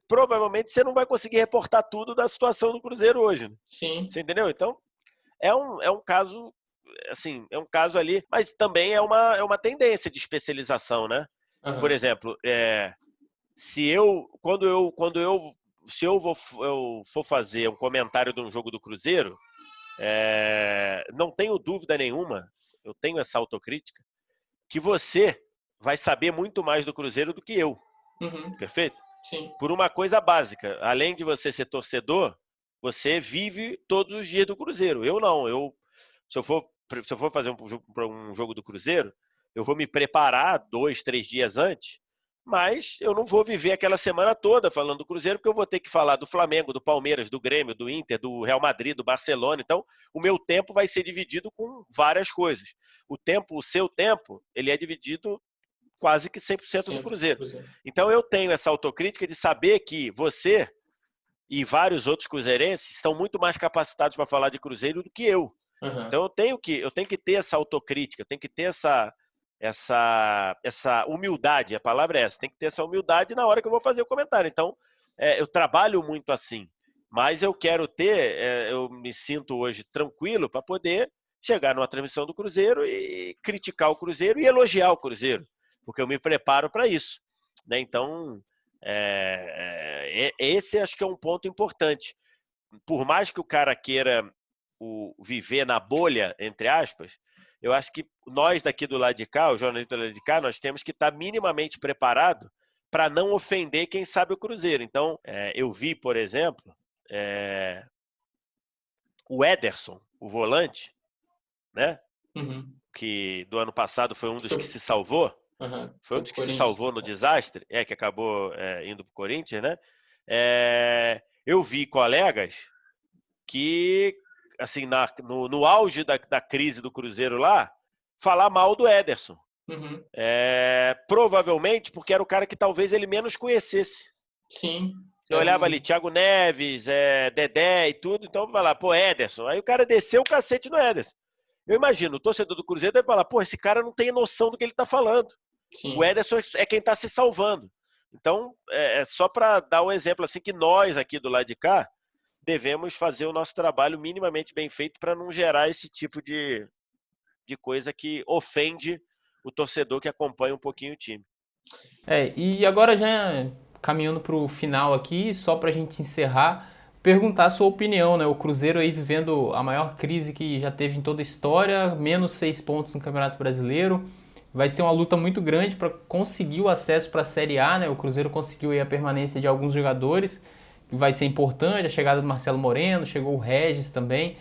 Provavelmente você não vai conseguir reportar tudo da situação do Cruzeiro hoje. Né? Sim. Você entendeu? Então, é um caso. Assim, é um caso ali, mas também é uma tendência de especialização, né? Por Aham. exemplo, se eu. Quando eu. Quando eu. Se eu for fazer um comentário de um jogo do Cruzeiro, não tenho dúvida nenhuma, eu tenho essa autocrítica, que você vai saber muito mais do Cruzeiro do que eu, Uhum. perfeito? Sim. Por uma coisa básica, além de você ser torcedor, você vive todos os dias do Cruzeiro. Eu não, se eu for, se eu for fazer um jogo do Cruzeiro, eu vou me preparar 2, 3 dias antes, mas eu não vou viver aquela semana toda falando do Cruzeiro, porque eu vou ter que falar do Flamengo, do Palmeiras, do Grêmio, do Inter, do Real Madrid, do Barcelona. Então, o meu tempo vai ser dividido com várias coisas. O seu tempo, ele é dividido quase que 100% do Sempre. Cruzeiro. Então eu tenho essa autocrítica de saber que você e vários outros cruzeirenses estão muito mais capacitados para falar de Cruzeiro do que eu. Uhum. Então eu tenho que ter essa autocrítica, eu tenho que ter essa humildade, a palavra é essa, tem que ter essa humildade na hora que eu vou fazer o comentário. Então, eu trabalho muito assim, mas eu quero ter, eu me sinto hoje tranquilo para poder chegar numa transmissão do Cruzeiro e criticar o Cruzeiro e elogiar o Cruzeiro, porque eu me preparo para isso, né? Então, esse acho que é um ponto importante. Por mais que o cara queira viver na bolha, entre aspas, eu acho que nós daqui do lado de cá, o jornalista do lado de cá, nós temos que estar minimamente preparado para não ofender quem sabe o Cruzeiro. Então, eu vi, por exemplo, o Ederson, o volante, né? Uhum. Que do ano passado foi um dos que se salvou. Uhum. Foi um dos que se salvou no desastre, que acabou indo para o Corinthians, né? Eu vi colegas que, assim, no auge da crise do Cruzeiro lá, falar mal do Ederson. Uhum. Provavelmente porque era o cara que talvez ele menos conhecesse. Sim. Você olhava ali, Thiago Neves, Dedé e tudo, então vai lá, pô, Ederson. Aí o cara desceu o cacete no Ederson. Eu imagino, o torcedor do Cruzeiro deve falar, pô, esse cara não tem noção do que ele tá falando. Sim. O Ederson é quem tá se salvando. Então, só para dar um exemplo assim, que nós aqui do lado de cá devemos fazer o nosso trabalho minimamente bem feito para não gerar esse tipo de coisa que ofende o torcedor que acompanha um pouquinho o time. E agora já caminhando para o final aqui, só para a gente encerrar, perguntar a sua opinião, né? O Cruzeiro aí vivendo a maior crise que já teve em toda a história, menos 6 pontos no Campeonato Brasileiro. Vai ser uma luta muito grande para conseguir o acesso para a Série A, né? O Cruzeiro conseguiu aí a permanência de alguns jogadores, que vai ser importante, a chegada do Marcelo Moreno, chegou o Regis também.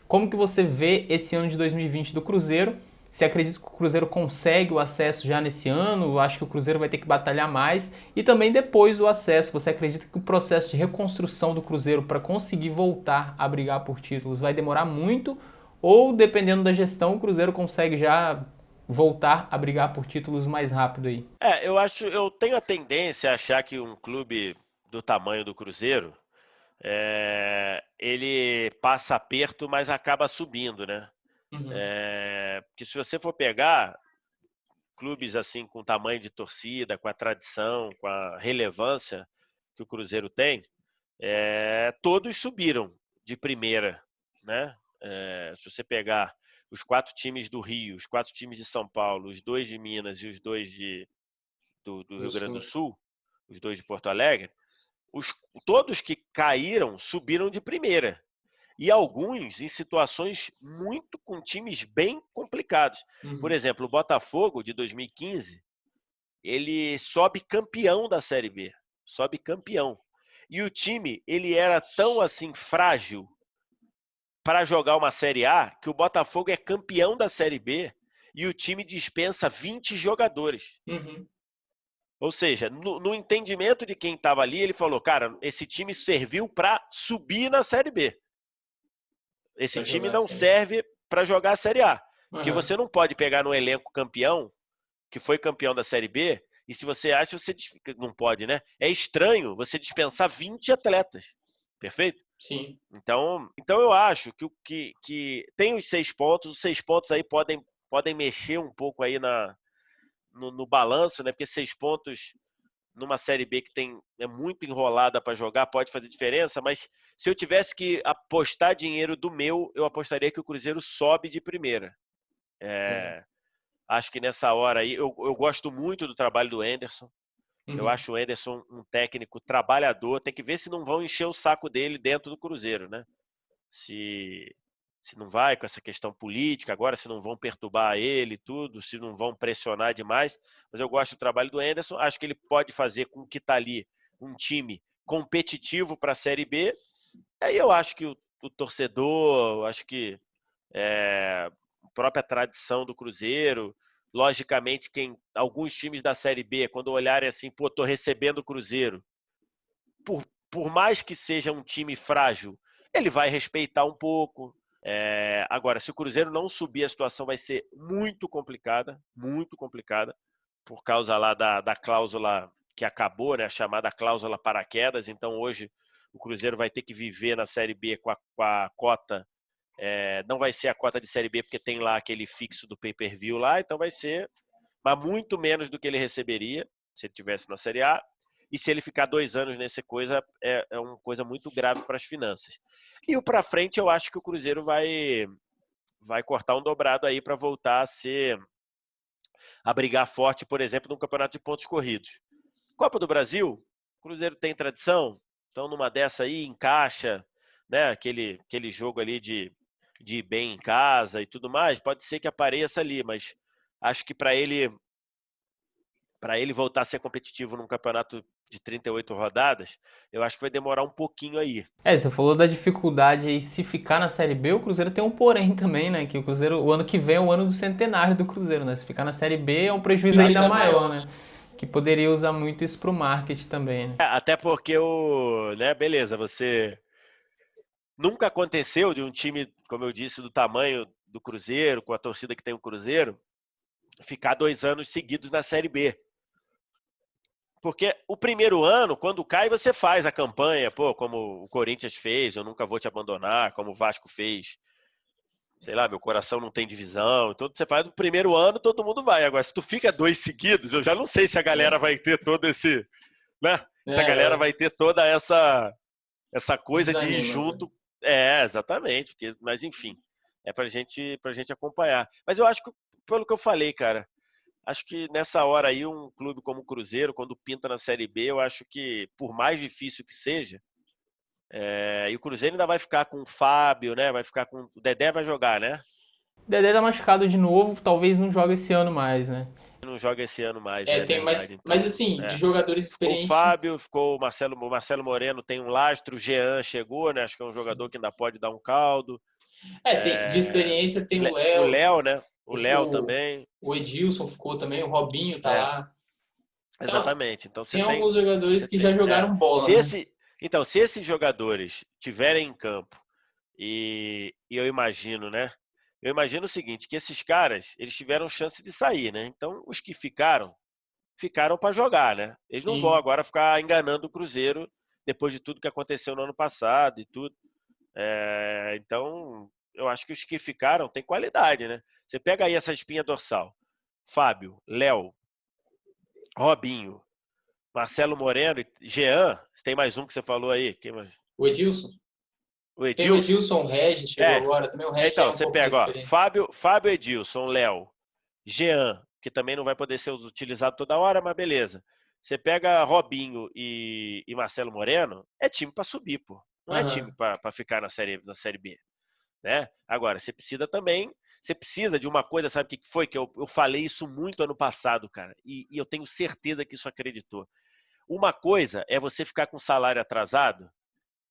Como que você vê esse ano de 2020 do Cruzeiro? Você acredita que o Cruzeiro consegue o acesso já nesse ano? Eu acho que o Cruzeiro vai ter que batalhar mais. E também depois do acesso, você acredita que o processo de reconstrução do Cruzeiro para conseguir voltar a brigar por títulos vai demorar muito? Ou, dependendo da gestão, o Cruzeiro consegue já voltar a brigar por títulos mais rápido aí? Eu tenho a tendência a achar que um clube do tamanho do Cruzeiro, ele passa aperto, mas acaba subindo, né? Uhum. Porque se você for pegar clubes assim com tamanho de torcida, com a tradição, com a relevância que o Cruzeiro tem, todos subiram de primeira, né? Se você pegar os 4 times do Rio, os 4 times de São Paulo, os 2 de Minas e os 2 do Rio Grande do Sul, os 2 de Porto Alegre, todos que caíram subiram de primeira. E alguns em situações muito com times bem complicados. Uhum. Por exemplo, o Botafogo de 2015, ele sobe campeão da Série B, sobe campeão. E o time, ele era tão assim frágil para jogar uma Série A que o Botafogo é campeão da Série B e o time dispensa 20 jogadores. Uhum. Ou seja, no entendimento de quem estava ali, ele falou, cara, esse time serviu para subir na Série B. Esse time não serve para jogar a Série A. Porque você não pode pegar no elenco campeão, que foi campeão da Série B, e se você acha, você não pode, né? É estranho você dispensar 20 atletas. Perfeito? Sim. Então eu acho que tem os 6 pontos, os 6 pontos aí podem mexer um pouco aí no balanço, né? Porque 6 pontos numa Série B que é muito enrolada para jogar, pode fazer diferença, mas se eu tivesse que apostar dinheiro do meu, eu apostaria que o Cruzeiro sobe de primeira. Acho que nessa hora aí, eu gosto muito do trabalho do Anderson. Uhum. Eu acho o Anderson um técnico trabalhador. Tem que ver se não vão encher o saco dele dentro do Cruzeiro, né? Se não vai com essa questão política, agora se não vão perturbar ele e tudo, se não vão pressionar demais. Mas eu gosto do trabalho do Anderson. Acho que ele pode fazer com que está ali um time competitivo para a Série B. Aí eu acho que o torcedor, acho que a própria tradição do Cruzeiro, logicamente, alguns times da Série B, quando olharem assim, pô, tô recebendo o Cruzeiro, por mais que seja um time frágil, ele vai respeitar um pouco, Agora, se o Cruzeiro não subir, a situação vai ser muito complicada, por causa lá da cláusula que acabou, né, a chamada cláusula paraquedas. Então, hoje, o Cruzeiro vai ter que viver na Série B com a cota. Não vai ser a cota de Série B, porque tem lá aquele fixo do pay-per-view lá, então vai ser, mas muito menos do que ele receberia se ele estivesse na Série A. E se ele ficar 2 anos nessa coisa, é uma coisa muito grave para as finanças. E o para frente, eu acho que o Cruzeiro vai cortar um dobrado aí para voltar a brigar forte, por exemplo, no campeonato de pontos corridos. Copa do Brasil, o Cruzeiro tem tradição, então numa dessa aí encaixa, né, aquele jogo ali de ir bem em casa e tudo mais, pode ser que apareça ali, mas acho que para ele voltar a ser competitivo num campeonato de 38 rodadas, eu acho que vai demorar um pouquinho aí. Você falou da dificuldade aí, se ficar na Série B, o Cruzeiro tem um porém também, né? Que o Cruzeiro, o ano que vem é o ano do centenário do Cruzeiro, né? Se ficar na Série B é um prejuízo ainda maior, né? Que poderia usar muito isso pro marketing também, né? Até porque beleza, você nunca aconteceu de um time, como eu disse, do tamanho do Cruzeiro, com a torcida que tem o Cruzeiro, ficar 2 anos seguidos na Série B. Porque o primeiro ano, quando cai, você faz a campanha, como o Corinthians fez, eu nunca vou te abandonar, como o Vasco fez. Sei lá, meu coração não tem divisão. Então você faz no primeiro ano, todo mundo vai. Agora, se tu fica 2 seguidos, eu já não sei se a galera vai ter todo esse, né? Se a galera vai ter toda essa coisa de ir junto. Exatamente. Mas enfim, é pra gente acompanhar. Mas eu acho que, pelo que eu falei, cara, acho que nessa hora aí, um clube como o Cruzeiro, quando pinta na Série B, eu acho que, por mais difícil que seja, e o Cruzeiro ainda vai ficar com o Fábio, né? Vai ficar com. O Dedé vai jogar, né? O Dedé tá machucado de novo, talvez não jogue esse ano mais, né? Não joga esse ano mais, É, é tem mais, verdade. Então, mas assim, de jogadores ficou o experientes. Fábio, ficou o Marcelo Moreno, tem um lastro, o Jean chegou, né? Acho que é um jogador que ainda pode dar um caldo. De experiência tem o O Léo, Léo, né? O Léo também. o Edilson ficou também, o Robinho tá É, lá. Então, exatamente. Então tem alguns jogadores que já jogaram bola, se né? Então, se esses jogadores tiverem em campo, e eu imagino, né? Eu imagino o seguinte, que esses caras, eles tiveram chance de sair, né? Então, os que ficaram para jogar, né? Eles não vão agora ficar enganando o Cruzeiro depois de tudo que aconteceu no ano passado e tudo. Então, eu acho que os que ficaram têm qualidade, né? Você pega aí essa espinha dorsal. Fábio, Léo, Robinho, Marcelo Moreno e Jean. Tem mais um que você falou aí? Quem mais? O Edilson. O Edilson. Tem o Edilson, o Regis chegou agora também. O Regis então, é um você pouco pega, mais Fábio, Edilson, Léo, Jean, que também não vai poder ser utilizado toda hora, mas beleza. Você pega Robinho e Marcelo Moreno, é time para subir, pô. Não é time para ficar na série B, né? Agora, você precisa de uma coisa, sabe o que foi? Que eu falei isso muito ano passado, cara, e eu tenho certeza que isso acreditou. Uma coisa é você ficar com salário atrasado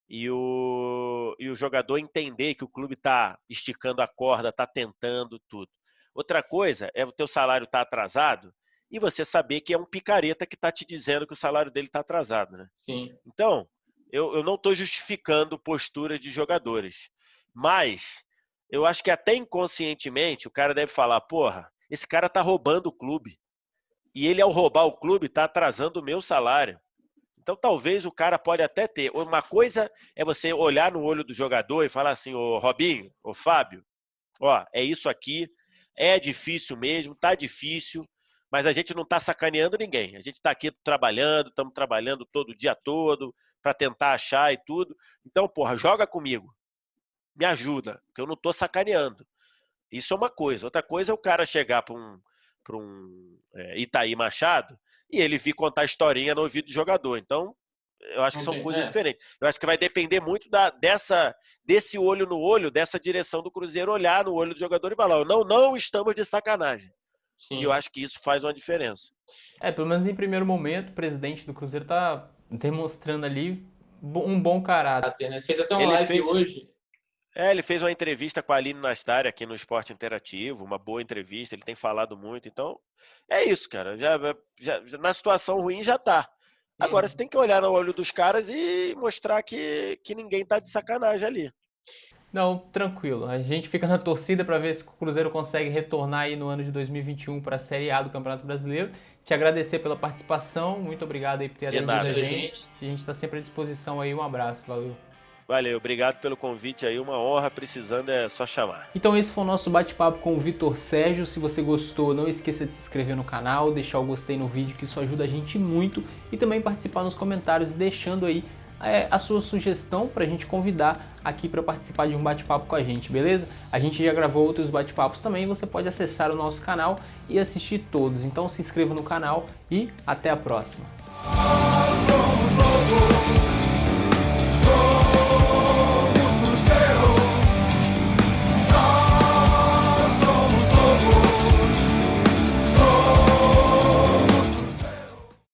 e o jogador entender que o clube está esticando a corda, está tentando tudo. Outra coisa é o teu salário estar atrasado e você saber que é um picareta que está te dizendo que o salário dele está atrasado, né? Sim. Então, eu não estou justificando posturas de jogadores, mas eu acho que até inconscientemente o cara deve falar, porra, esse cara está roubando o clube. E ele, ao roubar o clube, está atrasando o meu salário. Então, talvez o cara pode até ter. Uma coisa é você olhar no olho do jogador e falar assim, ô Robinho, ô Fábio, ó, é isso aqui, é difícil mesmo, tá difícil, mas a gente não está sacaneando ninguém. A gente está aqui trabalhando, estamos trabalhando todo o dia todo para tentar achar e tudo. Então, porra, joga comigo. Me ajuda, porque eu não estou sacaneando. Isso é uma coisa. Outra coisa é o cara chegar para um Itaí Machado e ele vir contar historinha no ouvido do jogador. Então, eu acho que são coisas diferentes. Eu acho que vai depender muito desse olho no olho, dessa direção do Cruzeiro olhar no olho do jogador e falar, não estamos de sacanagem. Sim. E eu acho que isso faz uma diferença. Pelo menos em primeiro momento, o presidente do Cruzeiro está demonstrando ali um bom caráter, né? Fez até uma live hoje. Ele fez uma entrevista com a Aline Nastari aqui no Esporte Interativo, uma boa entrevista, ele tem falado muito. Então, é isso, cara. Já na situação ruim já tá. Agora você tem que olhar no olho dos caras e mostrar que ninguém tá de sacanagem ali. Não, tranquilo. A gente fica na torcida para ver se o Cruzeiro consegue retornar aí no ano de 2021 para a Série A do Campeonato Brasileiro. Te agradecer pela participação, muito obrigado aí por ter atendido a gente. A gente está sempre à disposição aí, um abraço, valeu. Valeu, obrigado pelo convite aí, uma honra, precisando é só chamar. Então esse foi o nosso bate-papo com o Vitor Sérgio. Se você gostou, não esqueça de se inscrever no canal, deixar o gostei no vídeo, que isso ajuda a gente muito, e também participar nos comentários, deixando aí a sua sugestão para a gente convidar aqui para participar de um bate-papo com a gente, beleza? A gente já gravou outros bate-papos também, você pode acessar o nosso canal e assistir todos. Então se inscreva no canal e até a próxima.